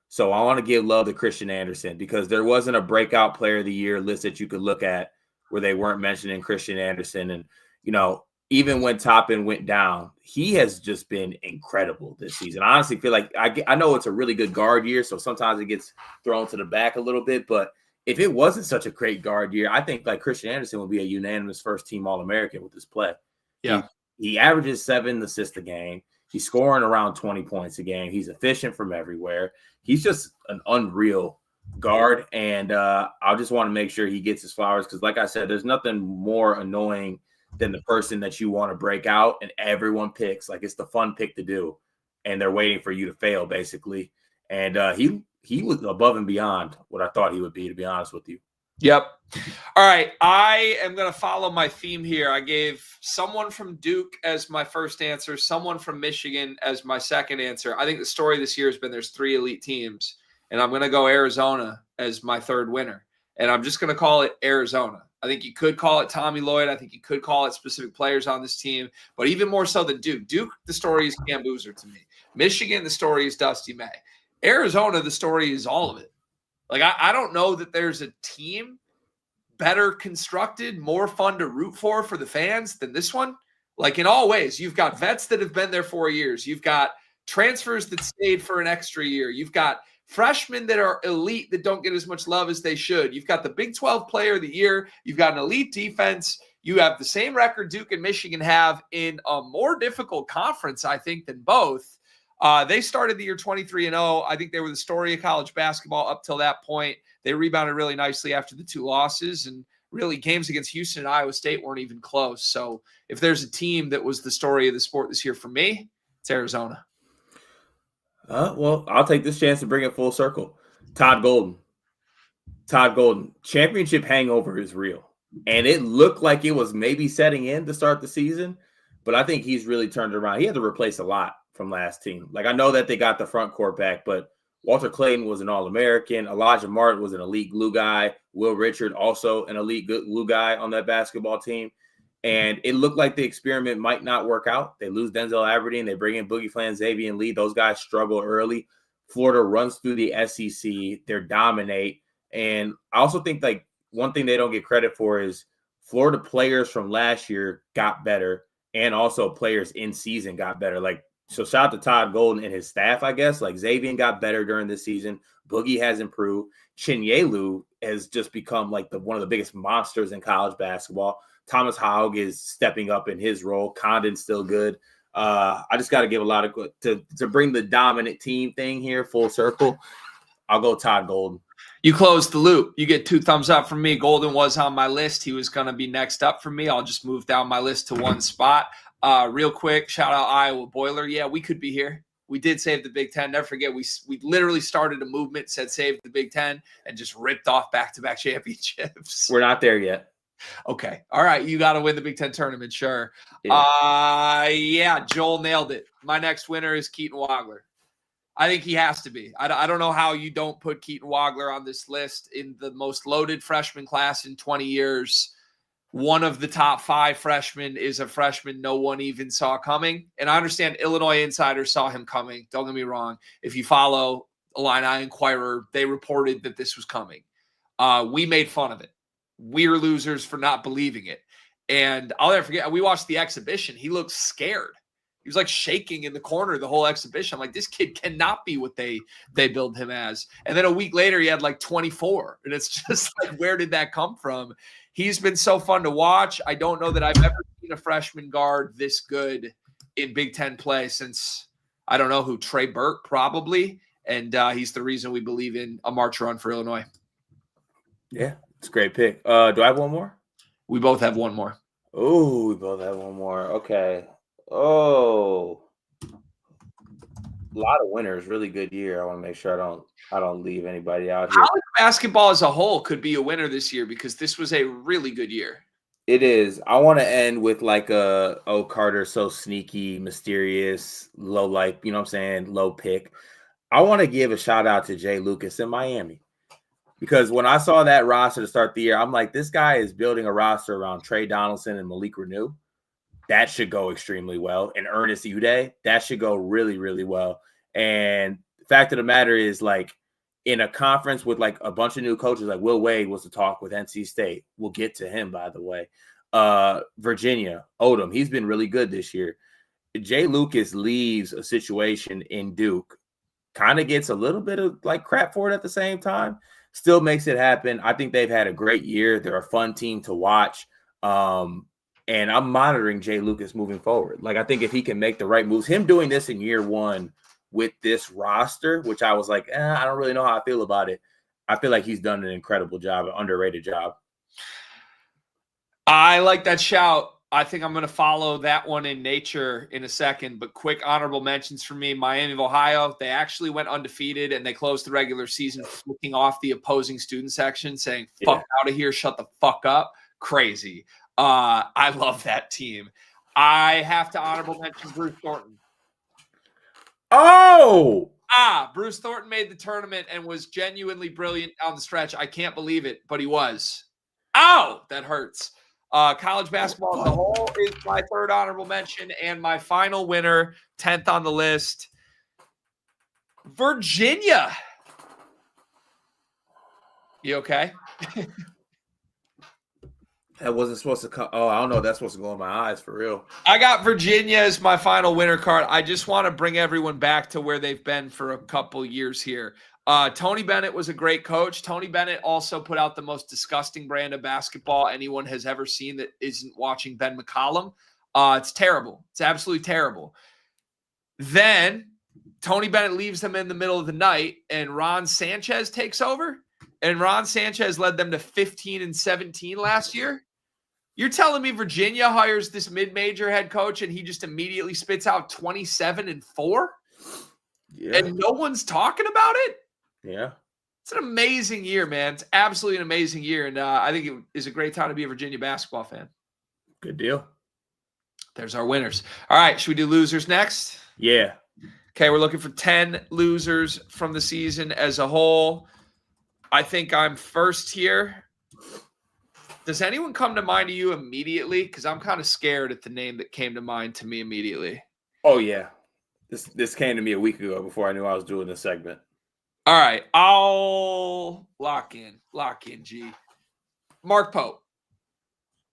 So I want to give love to Christian Anderson because there wasn't a breakout player of the year list that you could look at where they weren't mentioning Christian Anderson. And, even when Toppin went down, he has just been incredible this season. I honestly feel like I know it's a really good guard year, so sometimes it gets thrown to the back a little bit. But if it wasn't such a great guard year, I think like Christian Anderson would be a unanimous first-team All-American with his play. Yeah. He averages 7 assists a game. He's scoring around 20 points a game. He's efficient from everywhere. He's just an unreal guard, and I just want to make sure he gets his flowers because, like I said, there's nothing more annoying than the person that you want to break out and everyone picks. Like, it's the fun pick to do, and they're waiting for you to fail, basically. And he was above and beyond what I thought he would be, to be honest with you. Yep. All right. I am going to follow my theme here. I gave someone from Duke as my first answer, someone from Michigan as my second answer. I think the story this year has been there's 3 elite teams, and I'm going to go Arizona as my third winner. And I'm just going to call it Arizona. I think you could call it Tommy Lloyd. I think you could call it specific players on this team. But even more so than Duke. Duke, the story is Cam Boozer to me. Michigan, the story is Dusty May. Arizona, the story is all of it. Like, I don't know that there's a team better constructed, more fun to root for the fans than this one. Like, in all ways, you've got vets that have been there 4 years. You've got transfers that stayed for an extra year. You've got freshmen that are elite that don't get as much love as they should. You've got the Big 12 player of the year. You've got an elite defense. You have the same record Duke and Michigan have in a more difficult conference, I think, than both. They started the year 23-0. I think they were the story of college basketball up till that point. They rebounded really nicely after the 2 losses, and really games against Houston and Iowa State weren't even close. So if there's a team that was the story of the sport this year for me, it's Arizona. Well, I'll take this chance to bring it full circle. Todd Golden. Championship hangover is real. And it looked like it was maybe setting in to start the season, but I think he's really turned around. He had to replace a lot from last team. Like, I know that they got the front court back, but Walter Clayton was an All-American. Elijah Martin was an elite glue guy. Will Richard, also an elite glue guy on that basketball team. And it looked like the experiment might not work out. They lose Denzel Aberdeen. They bring in Boogie Flan, Xavier Lee. Those guys struggle early. Florida runs through the SEC. They dominate. And I also think, like, one thing they don't get credit for is Florida players from last year got better, and also players in season got better. Like, so shout out to Todd Golden and his staff, I guess. Like, Xavier got better during this season. Boogie has improved. Chinyelu has just become like one of the biggest monsters in college basketball. Thomas Haug is stepping up in his role. Condon's still good. I just got to give a lot of to bring the dominant team thing here full circle. I'll go Todd Golden. You closed the loop. You get 2 thumbs up from me. Golden was on my list. He was going to be next up for me. I'll just move down my list to 1 spot. Real quick, shout out Iowa Boiler. Yeah, we could be here. We did save the Big Ten. Never forget, we literally started a movement, said save the Big Ten, and just ripped off back-to-back championships. We're not there yet. Okay. All right. You got to win the Big Ten tournament. Sure. Yeah. Joel nailed it. My next winner is Keaton Wagler. I think he has to be. I don't know how you don't put Keaton Wagler on this list in the most loaded freshman class in 20 years. One of the top 5 freshmen is a freshman no one even saw coming. And I understand Illinois insiders saw him coming. Don't get me wrong. If you follow Illini Inquirer, they reported that this was coming. We made fun of it. We're losers for not believing it. And I'll never forget, we watched the exhibition. He looked scared. He was like shaking in the corner the whole exhibition. I'm like, this kid cannot be what they build him as. And then a week later, he had like 24. And it's just like, where did that come from? He's been so fun to watch. I don't know that I've ever seen a freshman guard this good in Big Ten play since, I don't know who, Trey Burke probably. And he's the reason we believe in a March run for Illinois. Yeah, it's a great pick. Do I have one more? We both have one more. Oh, we both have one more. Okay. Oh, a lot of winners. Really good year. I want to make sure I don't leave anybody out here. College basketball as a whole could be a winner this year because this was a really good year. It is. I want to end with like Carter, so sneaky, mysterious, low, like, you know what I'm saying, low pick. I want to give a shout out to Jay Lucas in Miami. Because when I saw that roster to start the year, I'm like, this guy is building a roster around Trey Donaldson and Malik Renew. That should go extremely well. And Ernest Uday, that should go really, really well. And the fact of the matter is, like, in a conference with like a bunch of new coaches, like Will Wade was to talk with NC State. We'll get to him, by the way. Virginia, Odom, he's been really good this year. Jay Lucas leaves a situation in Duke, kind of gets a little bit of like crap for it at the same time. Still makes it happen. I think they've had a great year. They're a fun team to watch. And I'm monitoring Jay Lucas moving forward. Like, I think if he can make the right moves, him doing this in year 1 with this roster, which I was like, I don't really know how I feel about it. I feel like he's done an incredible job, an underrated job. I like that shout. I think I'm going to follow that one in nature in a second, but quick honorable mentions for me. Miami of Ohio, they actually went undefeated and they closed the regular season flicking off the opposing student section saying, fuck out of here, shut the fuck up. Crazy. I love that team. I have to honorable mention Bruce Thornton. Bruce Thornton made the tournament and was genuinely brilliant down the stretch. I can't believe it, but he was. Ow, that hurts. College basketball as a whole is my third honorable mention, and my final winner, 10th on the list, Virginia. You okay? That wasn't supposed to come. Oh, I don't know. That's supposed to go in my eyes for real. I got Virginia as my final winner card. I just want to bring everyone back to where they've been for a couple years here. Tony Bennett was a great coach. Tony Bennett also put out the most disgusting brand of basketball anyone has ever seen that isn't watching Ben McCollum. It's terrible. It's absolutely terrible. Then Tony Bennett leaves them in the middle of the night, and Ron Sanchez takes over. And Ron Sanchez led them to 15-17 last year. You're telling me Virginia hires this mid-major head coach and he just immediately spits out 27-4? Yeah. And no one's talking about it? Yeah. It's an amazing year, man. It's absolutely an amazing year. And I think it is a great time to be a Virginia basketball fan. Good deal. There's our winners. All right. Should we do losers next? Yeah. Okay. We're looking for 10 losers from the season as a whole. I think I'm first here. Does anyone come to mind to you immediately? Because I'm kind of scared at the name that came to mind to me immediately. Oh, yeah. This came to me a week ago before I knew I was doing this segment. All right. I'll lock in, G. Mark Pope.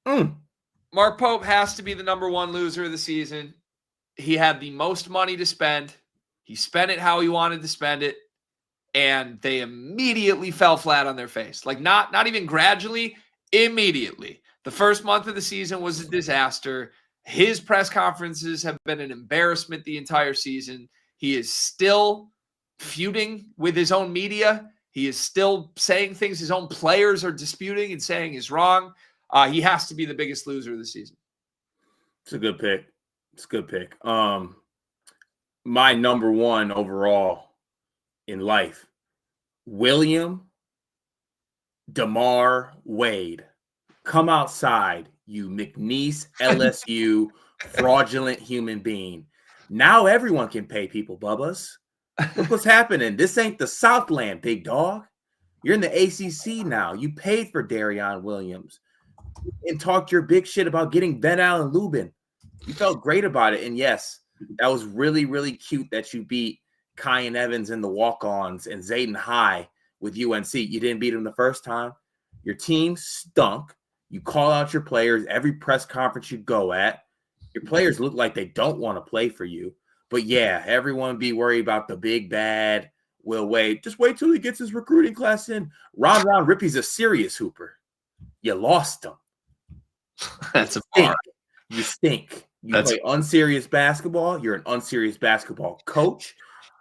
Mark Pope has to be the number one loser of the season. He had the most money to spend. He spent it how he wanted to spend it. And they immediately fell flat on their face. Like not even gradually, immediately. The first month of the season was a disaster. His press conferences have been an embarrassment the entire season. He is still feuding with his own media. He is still saying things his own players are disputing and saying is wrong. He has to be the biggest loser of the season. It's a good pick. It's a good pick. My number one overall in life, William DeMar Wade. Come outside, you McNeese LSU fraudulent human being. Now everyone can pay people, Bubbas. Look what's happening. This ain't the Southland, big dog. You're in the ACC now. You paid for Darion Williams and talked your big shit about getting Ben Allen Lubin. You felt great about it. And yes, that was really, really cute that you beat Kyan Evans in the walk-ons and Zayden High with UNC. You didn't beat him the first time. Your team stunk. You call out your players every press conference you go at. Your players look like they don't want to play for you. But yeah, everyone be worried about the big bad Will Wade. Just wait till he gets his recruiting class in. Ron Rippey's a serious hooper. You lost him. That's a bar. You stink. You play unserious basketball. You're an unserious basketball coach.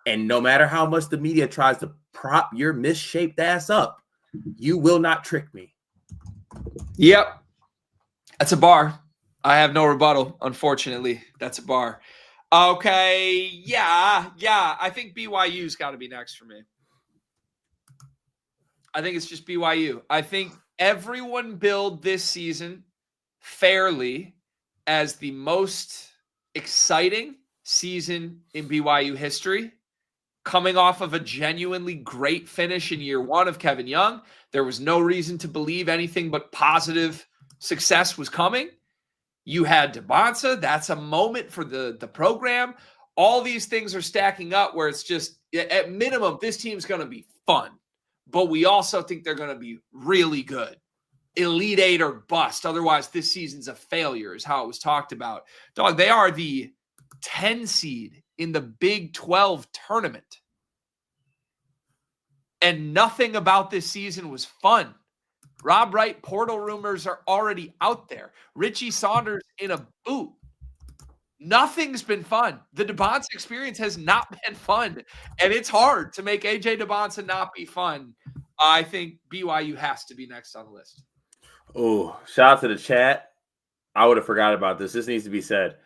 And no matter how much the media tries to prop your misshaped ass up, you will not trick me. Yep. That's a bar. I have no rebuttal, unfortunately. That's a bar. Okay. Yeah. I think BYU's got to be next for me. I think it's just BYU. I think everyone billed this season fairly as the most exciting season in BYU history. Coming off of a genuinely great finish in year one of Kevin Young. There was no reason to believe anything but positive success was coming. You had DeBonsa. That's a moment for the program. All these things are stacking up where it's just, at minimum, this team's going to be fun. But we also think they're going to be really good. Elite Eight or bust. Otherwise, this season's a failure is how it was talked about. Dog, they are the 10 seed in the Big 12 tournament. And nothing about this season was fun. Rob Wright portal rumors are already out there. Richie Saunders in a boot. Nothing's been fun. The DeBonsa experience has not been fun. And it's hard to make AJ DeBonsa not be fun. I think BYU has to be next on the list. Oh, shout out to the chat. I would have forgot about this. This needs to be said.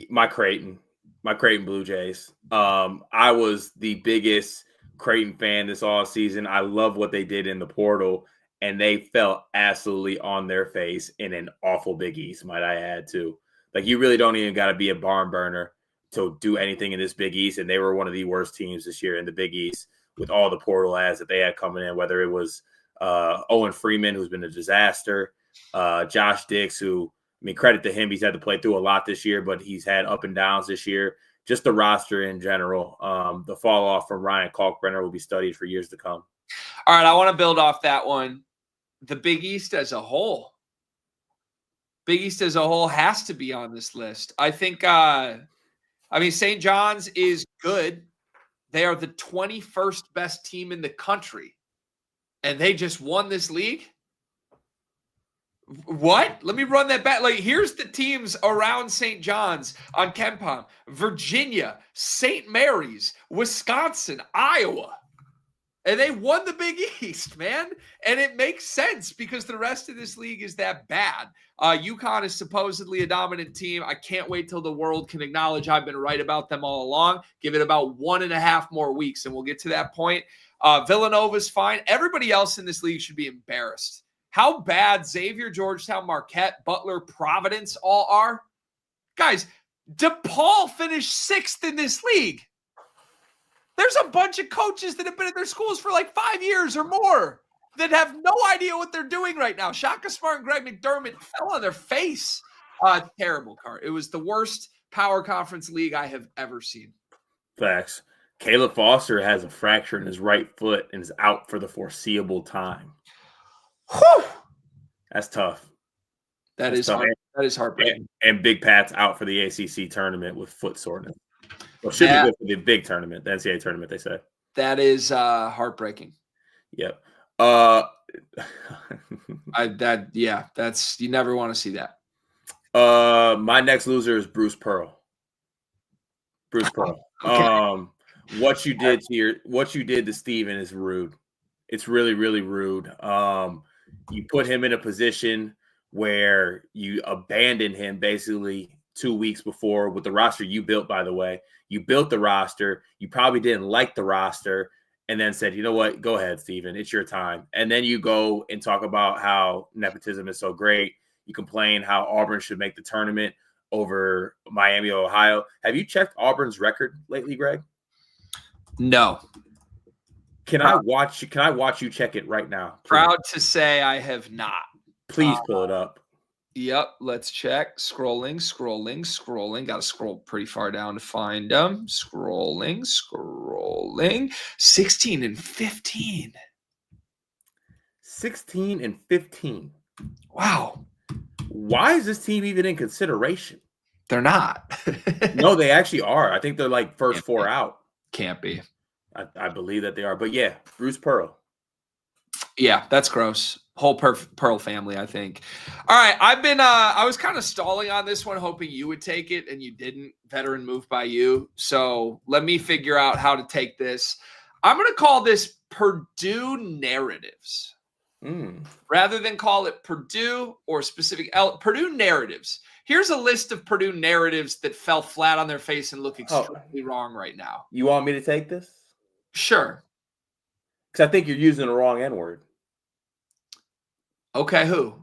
My Creighton Blue Jays. I was the biggest Creighton fan this all season. I love what they did in the portal, and they fell absolutely on their face in an awful Big East, might I add, too. Like, you really don't even got to be a barn burner to do anything in this Big East, and they were one of the worst teams this year in the Big East with all the portal ads that they had coming in, whether it was Owen Freeman, who's been a disaster. Josh Dix, who, I mean, credit to him. He's had to play through a lot this year, but he's had up and downs this year. Just the roster in general. The fall off from Ryan Kalkbrenner will be studied for years to come. All right, I want to build off that one. The Big East as a whole. Big East as a whole has to be on this list. I think, St. John's is good. They are the 21st best team in the country. And they just won this league? What? Let me run that back. Like, here's the teams around St. John's on KenPom. Virginia, St. Mary's, Wisconsin, Iowa. And they won the Big East, man. And it makes sense because the rest of this league is that bad. UConn is supposedly a dominant team. I can't wait till the world can acknowledge I've been right about them all along. Give it about 1.5 more weeks, and we'll get to that point. Villanova's fine. Everybody else in this league should be embarrassed. How bad Xavier, Georgetown, Marquette, Butler, Providence all are. Guys, DePaul finished 6th in this league. There's a bunch of coaches that have been at their schools for like 5 years or more that have no idea what they're doing right now. Shaka Smart and Greg McDermott fell on their face. Terrible, Cart. It was the worst power conference league I have ever seen. Facts. Caleb Foster has a fracture in his right foot and is out for the foreseeable time. Whew. That's tough. That is heartbreaking. And Big Pat's out for the ACC tournament with foot soreness. Well, should be good for the big tournament, the NCAA tournament, they say. That is heartbreaking. Yep. That's you never want to see that. My next loser is Bruce Pearl. Bruce Pearl. Okay. What you did to Steven is rude. It's really, really rude. You put him in a position where you abandoned him basically 2 weeks before with the roster you built, by the way. You built the roster. You probably didn't like the roster and then said, you know what, go ahead, Steven. It's your time. And then you go and talk about how nepotism is so great. You complain how Auburn should make the tournament over Miami, Ohio. Have you checked Auburn's record lately, Greg? No. Can I watch you check it right now? Please? Proud to say I have not. Please pull it up. Yep, let's check. Scrolling. Got to scroll pretty far down to find them. Scrolling. 16 and 15. 16 and 15. Wow. Why is this team even in consideration? They're not. No, they actually are. I think they're like first four out. Can't be. I believe that they are. But yeah, Bruce Pearl. Yeah, that's gross. Whole Pearl family, I think. All right, I was kind of stalling on this one, hoping you would take it, and you didn't. Veteran move by you. So let me figure out how to take this. I'm going to call this Purdue narratives. Rather than call it Purdue or specific Purdue narratives. Here's a list of Purdue narratives that fell flat on their face and look extremely wrong right now. You want me to take this? Sure. Because I think you're using the wrong N-word. Okay, who?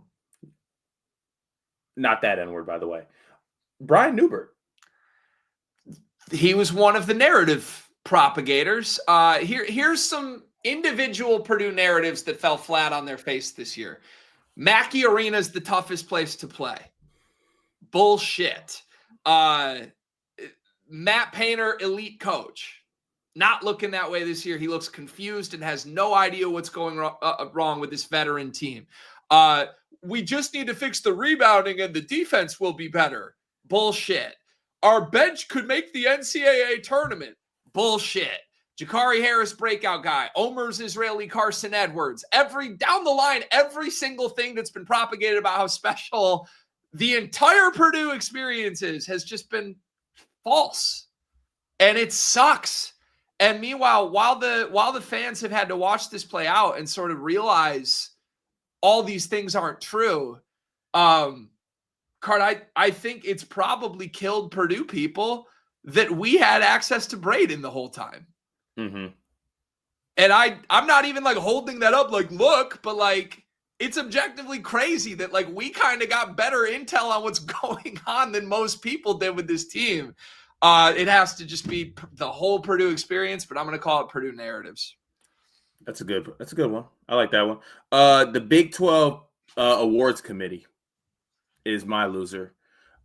Not that N-word, by the way. Brian Newbert. He was one of the narrative propagators. Here's some individual Purdue narratives that fell flat on their face this year. Mackey Arena is the toughest place to play. Bullshit. Matt Painter, elite coach. Not looking that way this year. He looks confused and has no idea what's going wrong with this veteran team. We just need to fix the rebounding and the defense will be better. Bullshit. Our bench could make the NCAA tournament. Bullshit. Jakari Harris, breakout guy. Omer's Israeli Carson Edwards. Down the line, every single thing that's been propagated about how special the entire Purdue experience has just been false. And it sucks. And meanwhile, while the fans have had to watch this play out and sort of realize all these things aren't true, Cart, I think it's probably killed Purdue people that we had access to Braden the whole time. Mm-hmm. And I'm not even like holding that up like, look, but like it's objectively crazy that like we kind of got better intel on what's going on than most people did with this team. It has to just be the whole Purdue experience, but I'm going to call it Purdue narratives. That's a good one. I like that one. The Big 12 awards committee is my loser.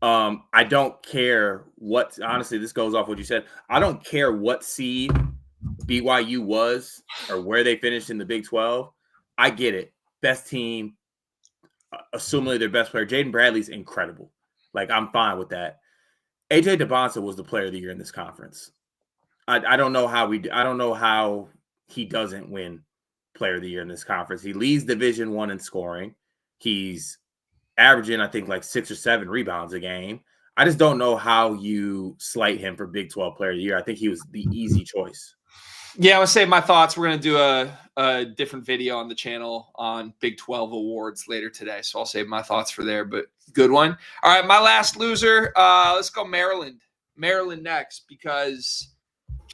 I don't care what. Honestly, this goes off what you said. I don't care what seed BYU was or where they finished in the Big 12. I get it. Best team, assuming their best player. Jaden Bradley's incredible. Like, I'm fine with that. AJ DeBonta was the player of the year in this conference. I don't know how he doesn't win player of the year in this conference. He leads Division I in scoring. He's averaging, I think, like 6 or 7 rebounds a game. I just don't know how you slight him for Big 12 player of the year. I think he was the easy choice. Yeah, I want to say my thoughts. We're going to do a different video on the channel on Big 12 awards later today. So I'll save my thoughts for there, but good one. All right, my last loser. Let's go Maryland. Maryland next, because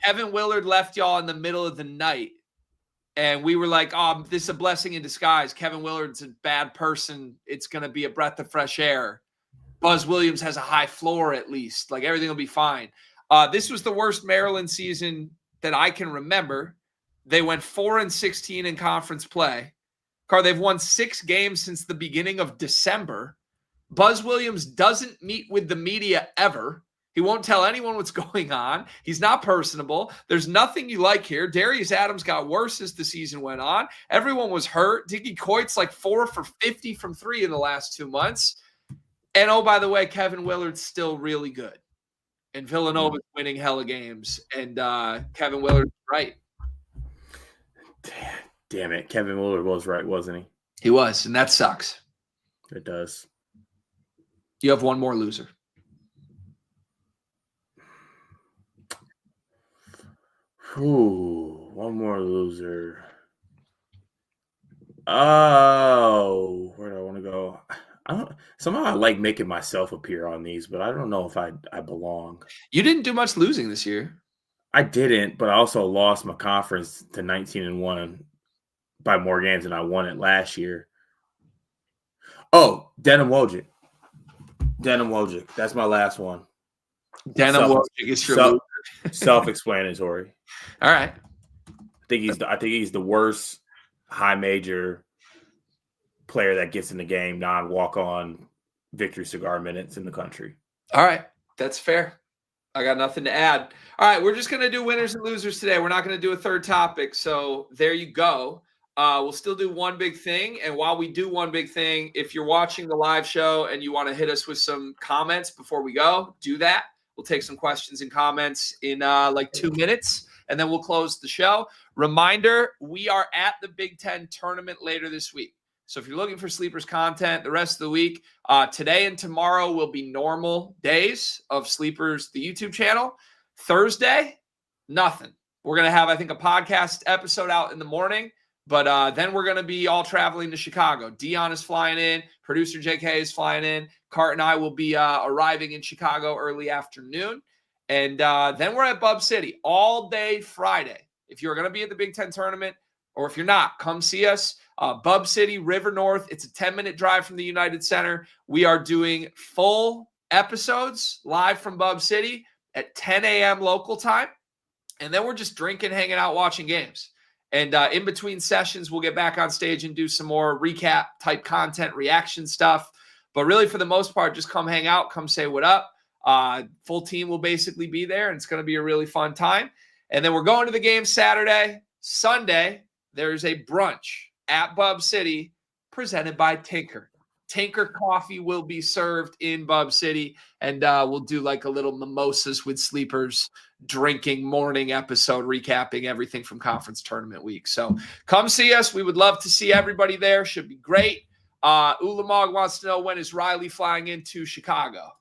Kevin Willard left y'all in the middle of the night. And we were like, oh, this is a blessing in disguise. Kevin Willard's a bad person. It's going to be a breath of fresh air. Buzz Williams has a high floor at least. Like, everything will be fine. This was the worst Maryland season that I can remember. They went 4-16 in conference play. They've won 6 games since the beginning of December. Buzz Williams doesn't meet with the media ever. He won't tell anyone what's going on. He's not personable. There's nothing you like here. Darius Adams got worse as the season went on. Everyone was hurt. Dickie Coit's like 4 for 50 from 3 in the last 2 months. And oh, by the way, Kevin Willard's still really good. And Villanova's winning hella games. And Kevin Willard's right. Damn it. Kevin Willard was right, wasn't he? He was, and that sucks. It does. You have one more loser. Ooh, one more loser. Oh, where do I want to go? Somehow I like making myself appear on these, but I don't know if I belong. You didn't do much losing this year. I didn't, but I also lost my conference to 19-1 by more games than I won it last year. Oh, Denham Wojcik. That's my last one. Denham Wojcik is your loser. Self-explanatory. All right. I think he's the worst high major player that gets in the game, non-walk-on victory cigar minutes in the country. All right. That's fair. I got nothing to add. All right. We're just going to do winners and losers today. We're not going to do a third topic. So there you go. We'll still do one big thing. And while we do one big thing, if you're watching the live show and you want to hit us with some comments before we go, do that. We'll take some questions and comments in like 2 minutes, and then we'll close the show. Reminder, we are at the Big Ten tournament later this week. So if you're looking for Sleepers content the rest of the week, today and tomorrow will be normal days of Sleepers, the YouTube channel. Thursday, nothing. We're going to have, I think, a podcast episode out in the morning, but then we're going to be all traveling to Chicago. Dion is flying in. Producer JK is flying in. Cart and I will be arriving in Chicago early afternoon. And then we're at Bub City all day Friday. If you're going to be at the Big Ten tournament, or if you're not, come see us. Bub City, River North. It's a 10-minute drive from the United Center. We are doing full episodes live from Bub City at 10 a.m. local time. And then we're just drinking, hanging out, watching games. And in between sessions, we'll get back on stage and do some more recap type content, reaction stuff. But really, for the most part, just come hang out, come say what up. Full team will basically be there, and it's going to be a really fun time. And then we're going to the game Saturday. Sunday, there's a brunch at Bub City presented by Tinker. Tinker coffee will be served in Bub City, and we'll do like a little mimosas with Sleepers drinking morning episode recapping everything from conference tournament week. So come see us. We would love to see everybody there. Should be great. Ulamog wants to know, when is Riley flying into Chicago?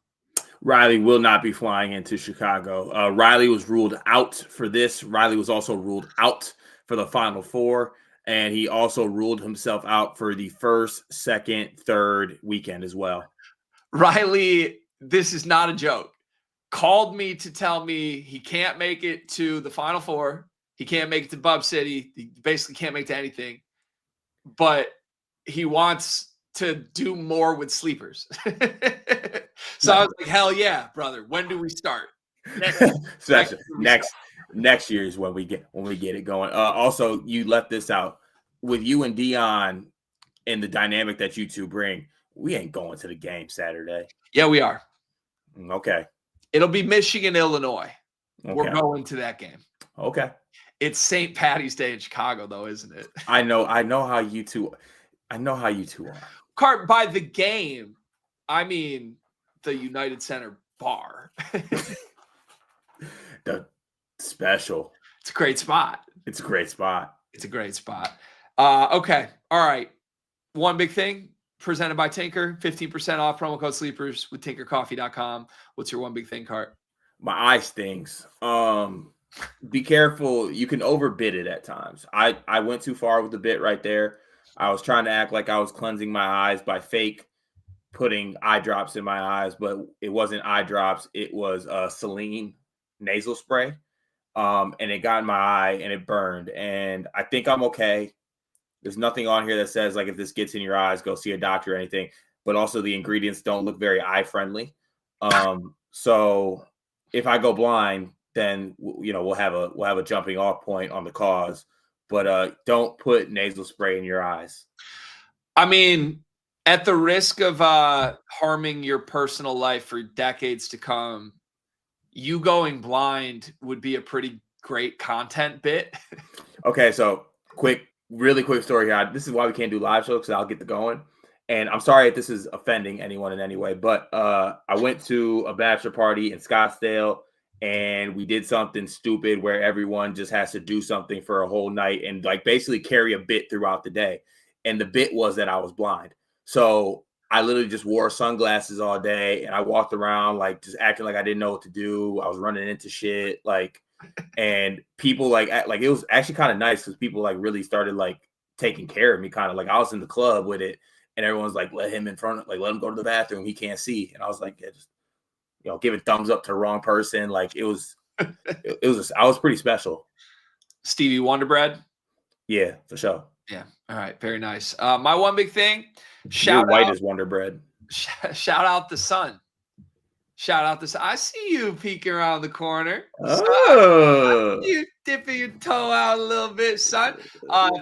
Riley will not be flying into Chicago. Riley was ruled out for this. Riley was also ruled out for the Final Four, and he also ruled himself out for the first, second, third weekend as well. Riley, this is not a joke, called me to tell me he can't make it to the Final Four. He can't make it to Bub City. He basically can't make it to anything. But he wants to do more with Sleepers. So I was like, hell yeah, brother. When do we start? Especially next year is when we get it going. Also, you left this out with you and Dion and the dynamic that you two bring. We ain't going to the game Saturday. Yeah, we are. Okay. It'll be Michigan, Illinois. Okay. We're going to that game. Okay. It's St. Patty's Day in Chicago, though, isn't it? I know how you two are. Cart, by the game, I mean the United Center bar. The special. It's a great spot. It's a great spot. Okay. All right. One big thing presented by Tinker, 15% off, promo code sleepers with tinkercoffee.com. What's your one big thing, Cart? My eye stings. Be careful. You can overbid it at times. I went too far with the bit right there. I was trying to act like I was cleansing my eyes by fake putting eye drops in my eyes, but it wasn't eye drops. It was saline nasal spray. And it got in my eye and it burned. And I think I'm okay. There's nothing on here that says, like, if this gets in your eyes, go see a doctor or anything. But also the ingredients don't look very eye friendly. So if I go blind, then we'll have a jumping off point on the cause. But don't put nasal spray in your eyes. I mean, at the risk of harming your personal life for decades to come, you going blind would be a pretty great content bit. Okay, so really quick story here. This is why we can't do live shows, because I'll get the going. And I'm sorry if this is offending anyone in any way, but I went to a bachelor party in Scottsdale, and we did something stupid where everyone just has to do something for a whole night and like basically carry a bit throughout the day. And the bit was that I was blind. So I literally just wore sunglasses all day, and I walked around like just acting like I didn't know what to do. I was running into shit, and people like it was actually kind of nice because people like really started like taking care of me, kind of like I was in the club with it, and everyone's like, let him let him go to the bathroom, he can't see. And I was like, yeah, just giving thumbs up to the wrong person. Like I was pretty special. Stevie Wonder Bread. Yeah, for sure. Yeah. All right. Very nice. My one big thing. You're white as Wonder Bread. Shout out the sun. I see you peeking around the corner. Oh. You dipping your toe out a little bit, son.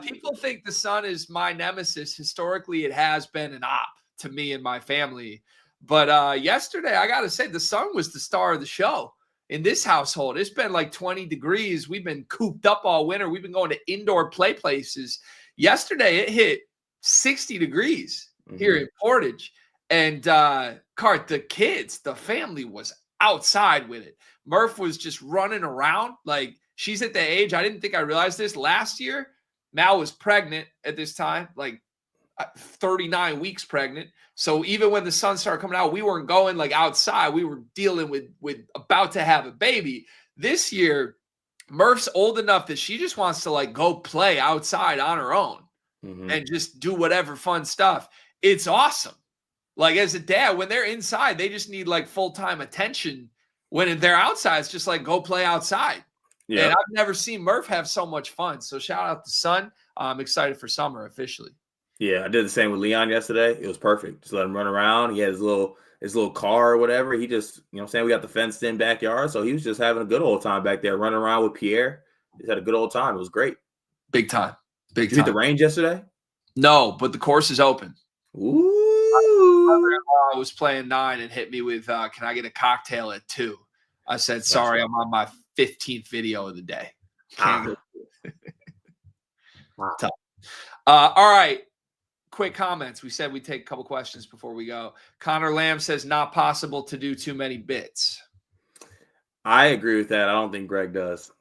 People think the sun is my nemesis. Historically, it has been an op to me and my family. But yesterday, I got to say, the sun was the star of the show in this household. It's been like 20 degrees. We've been cooped up all winter. We've been going to indoor play places. Yesterday, it hit 60 degrees here in Portage. And Cart, the kids, the family was outside with it. Murph was just running around. Like, she's at the age, I didn't think I realized this. Last year, Mal was pregnant at this time, like 39 weeks pregnant. So even when the sun started coming out, we weren't going like outside. We were dealing with about to have a baby. This year, Murph's old enough that she just wants to like go play outside on her own and just do whatever fun stuff. It's awesome. Like, as a dad, when they're inside, they just need like full-time attention. When they're outside, it's just like go play outside. Yeah. And I've never seen Murph have so much fun. So shout out to Son. I'm excited for summer officially. Yeah, I did the same with Leon yesterday. It was perfect. Just let him run around. He had his little car or whatever. He just, we got the fenced in backyard. So he was just having a good old time back there, running around with Pierre. Just had a good old time. It was great. Big time. Did you hit the range yesterday? No, but the course is open. Ooh. My brother-in-law was playing 9 and hit me with, can I get a cocktail at 2? I said, sorry, I'm on my 15th video of the day. Wow. Tough. All right. Quick comments. We said we'd take a couple questions before we go. Connor Lamb says, not possible to do too many bits. I agree with that. I don't think Greg does.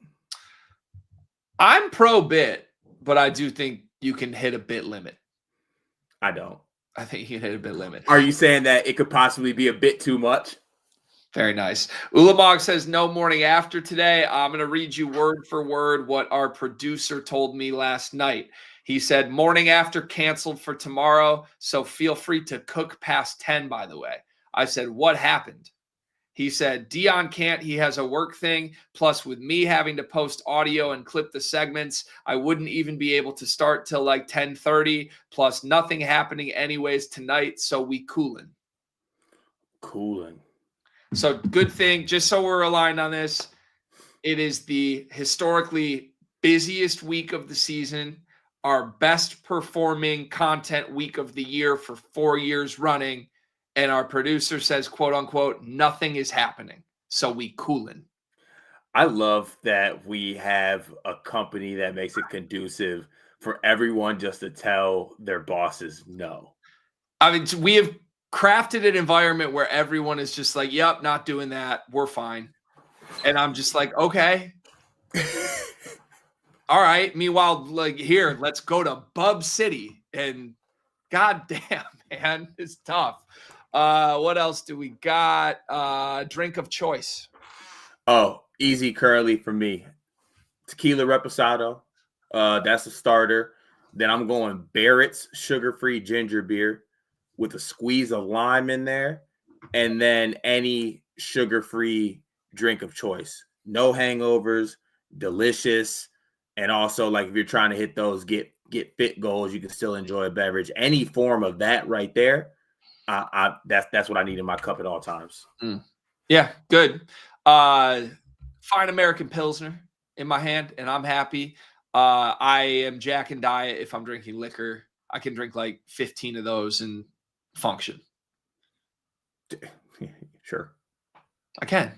I'm pro bit, but I do think you can hit a bit limit. I don't. I think you can hit a bit limit. Are you saying that it could possibly be a bit too much? Very nice. Ulamog says, no morning after today. I'm going to read you word for word what our producer told me last night. He said, morning after canceled for tomorrow, so feel free to cook past 10, by the way. I said, what happened? He said, Dion can't. He has a work thing. Plus, with me having to post audio and clip the segments, I wouldn't even be able to start till like 10:30. Plus, nothing happening anyways tonight, so we coolin'. Cooling. So good thing, just so we're aligned on this, it is the historically busiest week of the season, our best performing content week of the year for 4 years running. And our producer says, quote unquote, nothing is happening. So we coolin'. I love that we have a company that makes it conducive for everyone just to tell their bosses no. I mean, we have crafted an environment where everyone is just like, yep, not doing that. We're fine. And I'm just like, okay. All right. Meanwhile, like, here, let's go to Bub City. And goddamn, man, it's tough. What else do we got? Drink of choice. Oh, easy curly for me. Tequila Reposado. That's a starter. Then I'm going Barrett's sugar-free ginger beer with a squeeze of lime in there. And then any sugar-free drink of choice. No hangovers, delicious. And also, like, if you're trying to hit those get fit goals, you can still enjoy a beverage. Any form of that right there, that's what I need in my cup at all times. Yeah, good. Fine American Pilsner in my hand, and I'm happy. I am Jack and Diet if I'm drinking liquor. I can drink like 15 of those and function. Sure. I can.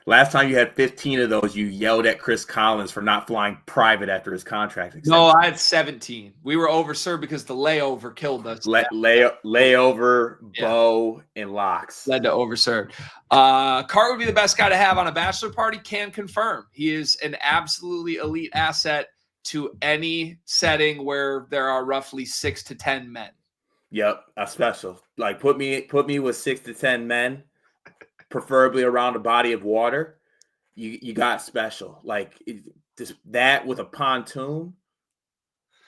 Last time you had 15 of those, you yelled at Chris Collins for not flying private after his contract extension. No, I had 17. We were overserved because the layover killed us. Layover, bow, and locks. Led to overserved. Cart would be the best guy to have on a bachelor party. Can confirm. He is an absolutely elite asset to any setting where there are roughly 6 to 10 men. Yep, a special. Like put me with 6 to 10 men, preferably around a body of water. You got special. Like just that with a pontoon.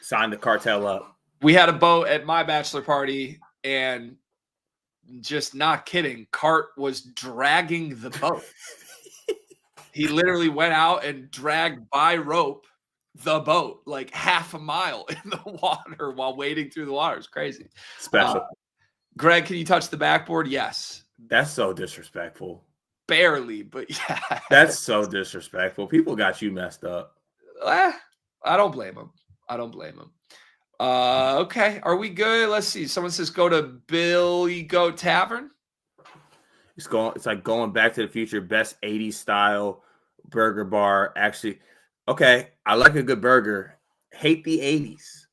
Sign the cartel up. We had a boat at my bachelor party, and just not kidding, Cart was dragging the boat. He literally went out and dragged by rope the boat like half a mile in the water while wading through the water. It's crazy. Special. Greg, can you touch the backboard? Yes. That's so disrespectful. Barely, but yeah. That's so disrespectful. People got you messed up. I don't blame him. Okay. Are we good? Let's see. Someone says go to Billy Goat Tavern. It's like going back to the future, best 80s style burger bar. Actually, okay. I like a good burger. Hate the 80s.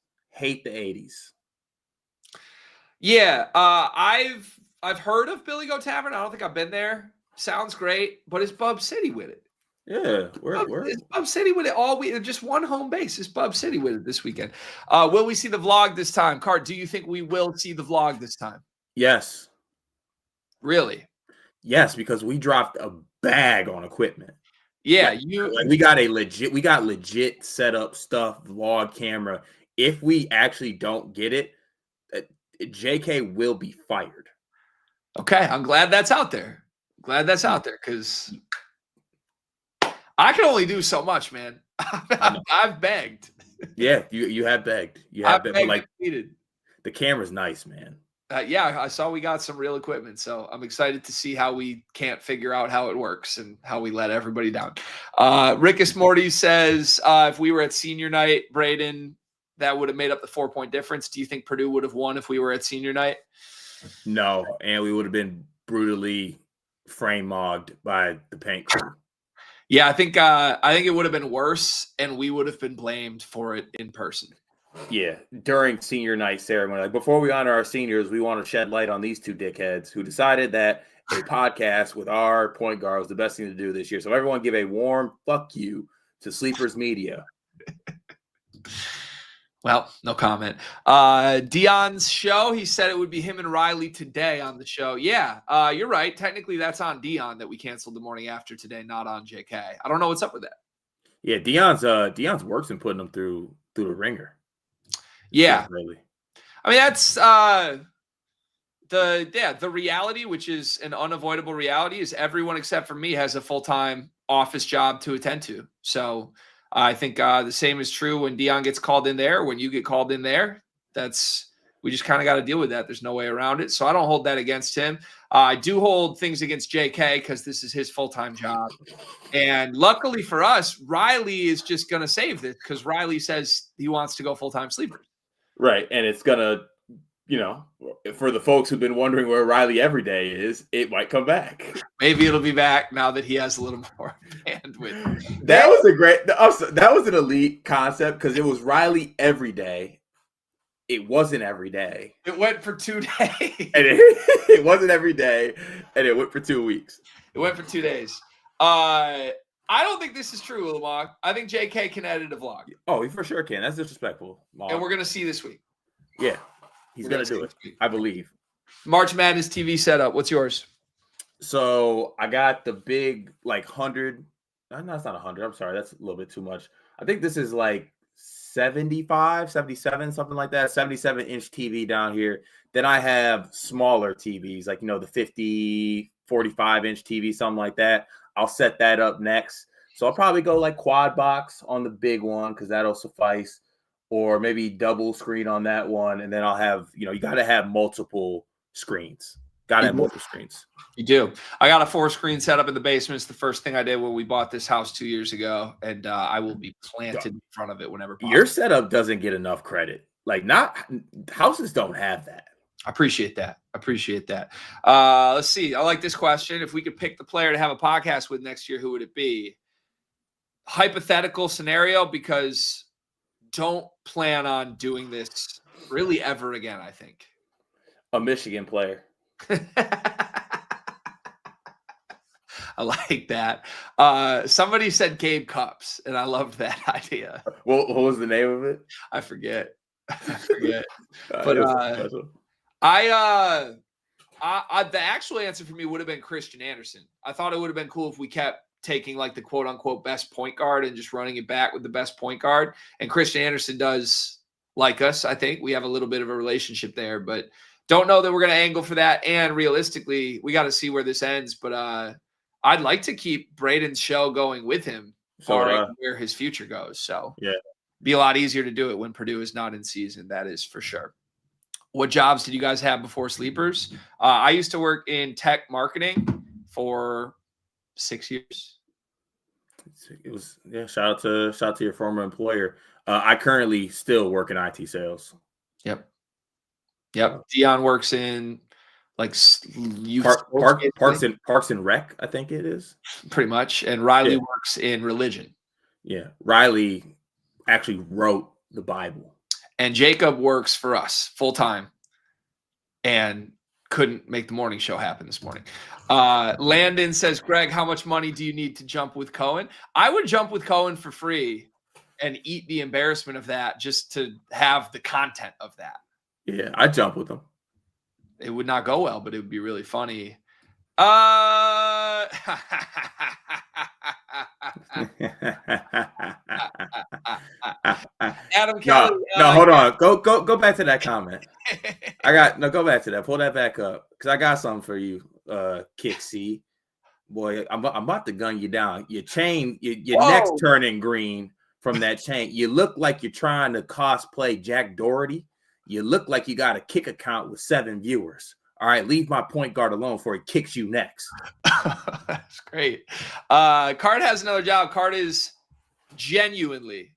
Yeah. I've heard of Billy Goat Tavern. I don't think I've been there. Sounds great, but it's Bub City with it. Yeah, it's Bub City with it all week. Just one home base. It's Bub City with it this weekend. Will we see the vlog this time? Cart, do you think we will see the vlog this time? Yes. Really? Yes, because we dropped a bag on equipment. Yeah, we got legit set up stuff, vlog camera. If we actually don't get it, JK will be fired. Okay, I'm glad that's out there. Because I can only do so much, man. I've begged. Yeah, you have begged. I've begged, like the camera's nice, man. Yeah, I saw we got some real equipment, so I'm excited to see how we can't figure out how it works and how we let everybody down. Rickus Morty says, if we were at senior night, Braden, that would have made up the 4-point difference. Do you think Purdue would have won if we were at senior night? No, and we would have been brutally frame-mogged by the paint crew. Yeah, I think it would have been worse, and we would have been blamed for it in person. Yeah, during senior night ceremony, like before we honor our seniors, we want to shed light on these two dickheads who decided that a podcast with our point guard was the best thing to do this year. So everyone give a warm fuck you to Sleepers Media. Well, no comment. Dion's show, he said it would be him and Riley today on the show. Yeah, you're right. Technically, that's on Dion that we canceled the morning after today, not on JK. I don't know what's up with that. Yeah, Dion's work's been putting him through the ringer. Yeah. Really. I mean, that's the reality, which is an unavoidable reality, is everyone except for me has a full-time office job to attend to. So I think the same is true when Dion gets called in there, when you get called in there. That's We just kind of got to deal with that. There's no way around it. So I don't hold that against him. I do hold things against JK because this is his full-time job. And luckily for us, Riley is just going to save this because Riley says he wants to go full-time sleepers. Right. And it's going to, for the folks who've been wondering where Riley Everyday is, it might come back. Maybe it'll be back now that he has a little more bandwidth. That was an elite concept because it was Riley Everyday. It wasn't every day. It went for 2 days. And it wasn't every day, and it went for 2 weeks. It went for 2 days. I don't think this is true, Lamar. I think JK can edit a vlog. Oh, he for sure can. That's disrespectful. And we're going to see this week. Yeah, he's going to do it, I believe. March Madness TV setup. What's yours? So I got the big, 100. No, it's not 100. I'm sorry. That's a little bit too much. I think this is 75, 77, something like that. 77-inch TV down here. Then I have smaller TVs, the 50, 45-inch TV, something like that. I'll set that up next. So I'll probably go quad box on the big one because that'll suffice, or maybe double screen on that one. And then I'll have, you got to have multiple screens. Got to have multiple screens. You do. I got a 4-screen setup in the basement. It's the first thing I did when we bought this house 2 years ago. And I will be planted in front of it whenever possible. Your setup doesn't get enough credit. Houses don't have that. I appreciate that. Let's see. I like this question. If we could pick the player to have a podcast with next year, who would it be? Hypothetical scenario, because don't plan on doing this really ever again, I think. A Michigan player. I like that. Somebody said Gabe Cups, and I loved that idea. What was the name of it? I forget. But the actual answer for me would have been Christian Anderson. I thought it would have been cool if we kept taking the quote unquote best point guard and just running it back with the best point guard. And Christian Anderson does like us. I think we have a little bit of a relationship there, but don't know that we're going to angle for that. And realistically, we got to see where this ends. But I'd like to keep Braden's show going with him, where his future goes. So yeah, be a lot easier to do it when Purdue is not in season. That is for sure. What jobs did you guys have before Sleepers? I used to work in tech marketing for 6 years. It was Shout out to your former employer. I currently still work in IT sales. Yep. Dion works in youth Parks and Rec, I think it is. Pretty much. And Riley works in religion. Yeah. Riley actually wrote the Bible. And Jacob works for us full time and couldn't make the morning show happen this morning. Landon says, Greg, how much money do you need to jump with Cohen? I would jump with Cohen for free and eat the embarrassment of that just to have the content of that. Yeah, I'd jump with him. It would not go well, but it would be really funny. Adam Kelly. No, hold on. Go back to that comment. Go back to that. Pull that back up because I got something for you, Kick C. Boy, I'm about to gun you down. Your chain, your neck's turning green from that chain. You look like you're trying to cosplay Jack Doherty. You look like you got a kick account with 7 viewers. All right, leave my point guard alone before he kicks you next. That's great. Card has another job. Card is genuinely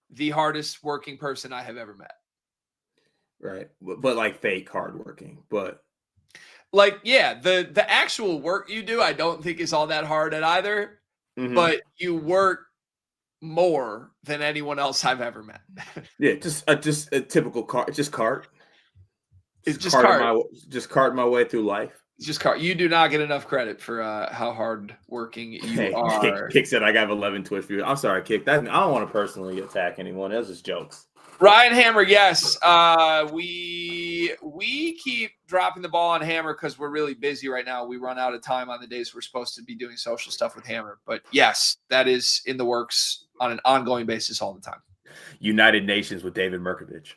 the hardest working person I have ever met. Right. But fake hardworking. But the actual work you do, I don't think is all that hard at either. Mm-hmm. But you work more than anyone else I've ever met. Yeah, just a typical cart. Just cart. It's just cart. Just cart my way through life. It's just cart. You do not get enough credit for how hard working you are. Kick said I got 11 Twitch viewers. I'm sorry, Kick. I don't want to personally attack anyone. That's just jokes. Ryan Hammer, yes. We keep dropping the ball on Hammer because we're really busy right now. We run out of time on the days we're supposed to be doing social stuff with Hammer. But yes, that is in the works on an ongoing basis all the time. United Nations with David Merkovich.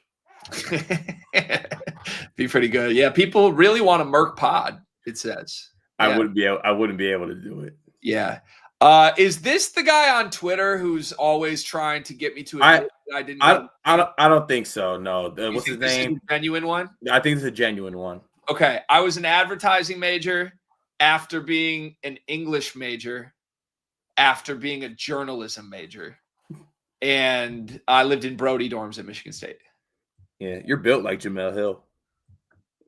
Be pretty good. Yeah, people really want a Merc pod, it says. Yeah. I wouldn't be able to do it. Yeah. Is this the guy on Twitter who's always trying to get me to admit that I didn't go? I don't think so. No. What's his This name? is a genuine one? I think it's a genuine one. Okay. I was an advertising major after being an English major, after being a journalism major. And I lived in Brody dorms at Michigan State. Yeah, you're built like Jamel Hill.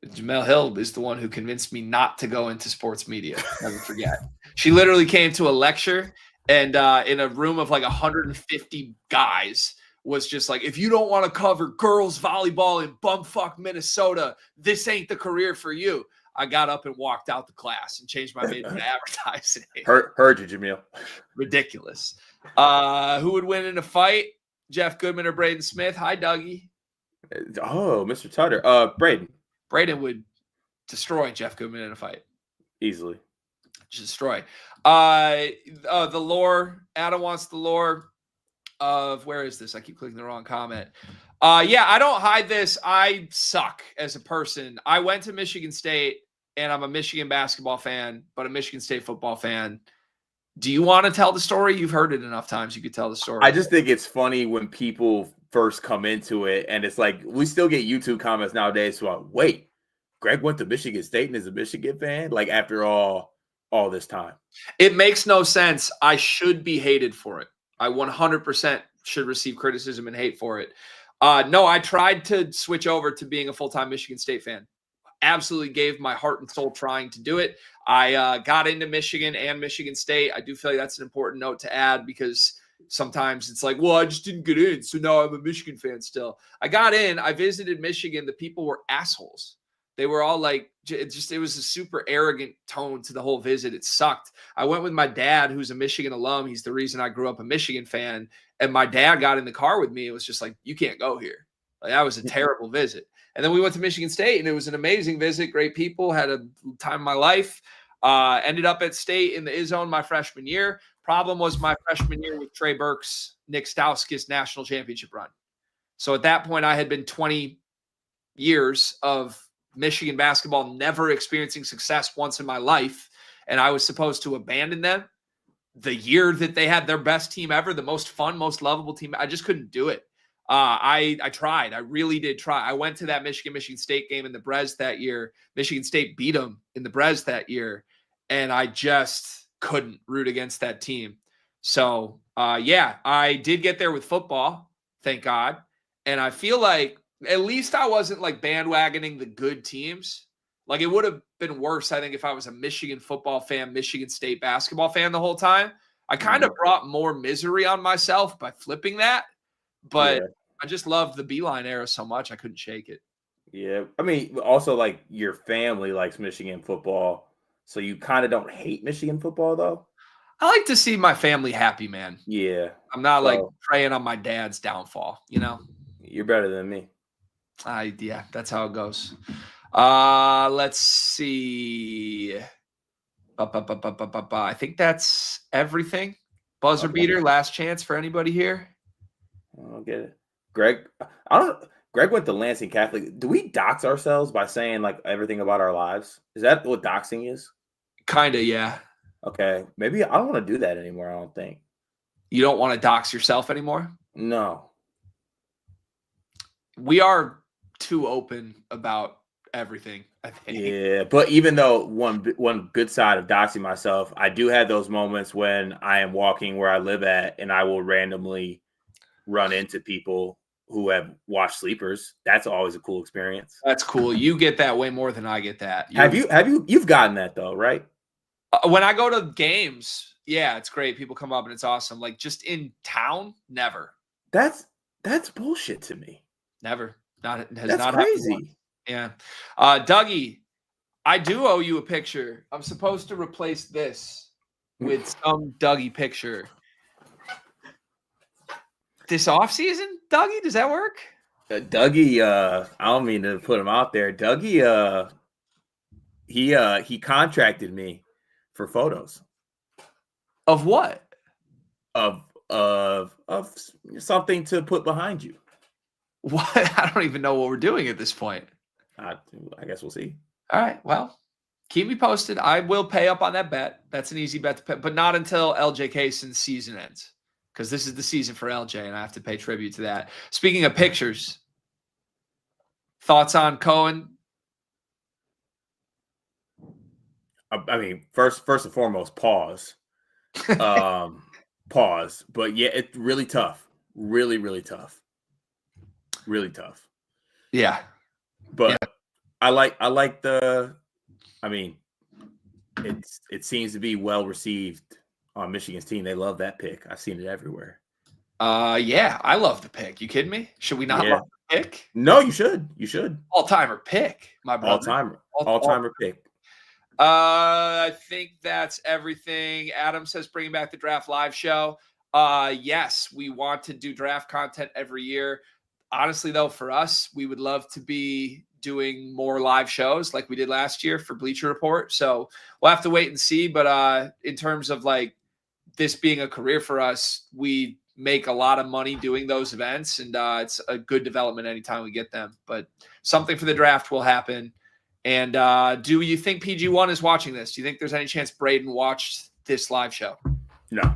Jamel Hill is the one who convinced me not to go into sports media. Never forget. She literally came to a lecture and in a room of like 150 guys was just like, if you don't want to cover girls volleyball in bumfuck Minnesota, this ain't the career for you. I got up and walked out the class and changed my major to advertising. Heard you, Jamil. Ridiculous. Who would win in a fight? Jeff Goodman or Braden Smith? Hi, Dougie. Oh, Mr. Tutter. Braden. Braden would destroy Jeff Goodman in a fight. Easily. Just destroy. The lore. Adam wants the lore of, where is this? I keep clicking the wrong comment. Yeah, I don't hide this. I suck as a person. I went to Michigan State, and I'm a Michigan basketball fan, but a Michigan State football fan. Do you want to tell the story? You've heard it enough times. You could tell the story. I just think it's funny when people first come into it, and it's like we still get YouTube comments nowadays. So wait, Greg went to Michigan State and is a Michigan fan. Like after all this time, it makes no sense. I should be hated for it. I 100% should receive criticism and hate for it. No, I tried to switch over to being a full-time Michigan State fan. Absolutely gave my heart and soul trying to do it. I got into Michigan and Michigan State. I do feel like that's an important note to add because sometimes it's like, well, I just didn't get in, so now I'm a Michigan fan still. I got in. I visited Michigan. The people were assholes. They were all like, it was a super arrogant tone to the whole visit. It sucked. I went with my dad, who's a Michigan alum. He's the reason I grew up a Michigan fan. And my dad got in the car with me. It was just like, you can't go here. Like, that was a terrible visit. And then we went to Michigan State, and it was an amazing visit. Great people. Had a time of my life. Ended up at State in the I-Zone my freshman year. Problem was my freshman year with Trey Burke's, Nick Stauskas national championship run. So at that point, I had been 20 years of Michigan basketball, never experiencing success once in my life. And I was supposed to abandon them the year that they had their best team ever, the most fun, most lovable team. I just couldn't do it. I tried. I really did try. I went to that Michigan State game in the Brez that year. Michigan State beat them in the Brez that year. And I just couldn't root against that team. So, yeah, I did get there with football, thank God. And I feel like at least I wasn't like bandwagoning the good teams. Like it would have been worse, I think, if I was a Michigan football fan, Michigan State basketball fan the whole time. I kind of brought more misery on myself by flipping that. But I just loved the Beeline era so much, I couldn't shake it. Yeah. I mean, also like your family likes Michigan football. So you kind of don't hate Michigan football, though? I like to see my family happy, man. Yeah. I'm not like preying on my dad's downfall, you know? You're better than me. Yeah, that's how it goes. Let's see. I think that's everything. Buzzer beater, last chance for anybody here. I don't get it. Greg went to Lansing Catholic. Do we dox ourselves by saying like everything about our lives? Is that what doxing is? Kind of, yeah. Okay. Maybe I don't want to do that anymore, I don't think. You don't want to dox yourself anymore? No. We are too open about everything, I think. Yeah, but even though one good side of doxing myself, I do have those moments when I am walking where I live at and I will randomly run into people who have watched Sleepers. That's always a cool experience. That's cool. You get that way more than I get that. You've gotten that though, right? When I go to games, yeah, it's great. People come up and it's awesome. Like just in town, never. That's bullshit to me. Never. That's not crazy. Yeah. Dougie, I do owe you a picture. I'm supposed to replace this with some Dougie picture. This offseason, Dougie, does that work? Dougie, I don't mean to put him out there. Dougie, he contracted me for photos. Of what? Of something to put behind you. What? I don't even know what we're doing at this point. I guess we'll see. All right. Well, Keep me posted. I will pay up on that bet. That's an easy bet to pay, but not until LJ Cason's season ends, because this is the season for LJ, and I have to pay tribute to that. Speaking of pictures, thoughts on Cohen? I mean, first and foremost, pause. Pause. But yeah, it's really tough. Really, really tough. Really tough. Yeah. But yeah. I like the. I mean, it seems to be well received on Michigan's team. They love that pick. I've seen it everywhere. Yeah, I love the pick. You kidding me? Should we not love the pick? No, you should. You should. All-timer pick, my brother. All-timer pick. I think that's everything. Adam says bringing back the Draft Live show. Yes, we want to do draft content every year. Honestly, though, for us, we would love to be doing more live shows like we did last year for Bleacher Report. So we'll have to wait and see. But in terms of like this being a career for us, we make a lot of money doing those events, and it's a good development anytime we get them. But something for the draft will happen. And do you think PG1 is watching this? Do you think there's any chance Braden watched this live show? No.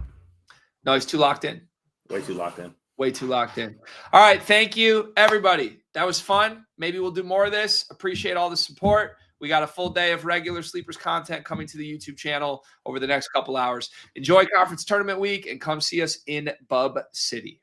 No, he's too locked in. Way too locked in. Way too locked in. All right. Thank you, everybody. That was fun. Maybe we'll do more of this. Appreciate all the support. We got a full day of regular Sleepers content coming to the YouTube channel over the next couple hours. Enjoy conference tournament week and come see us in Bub City.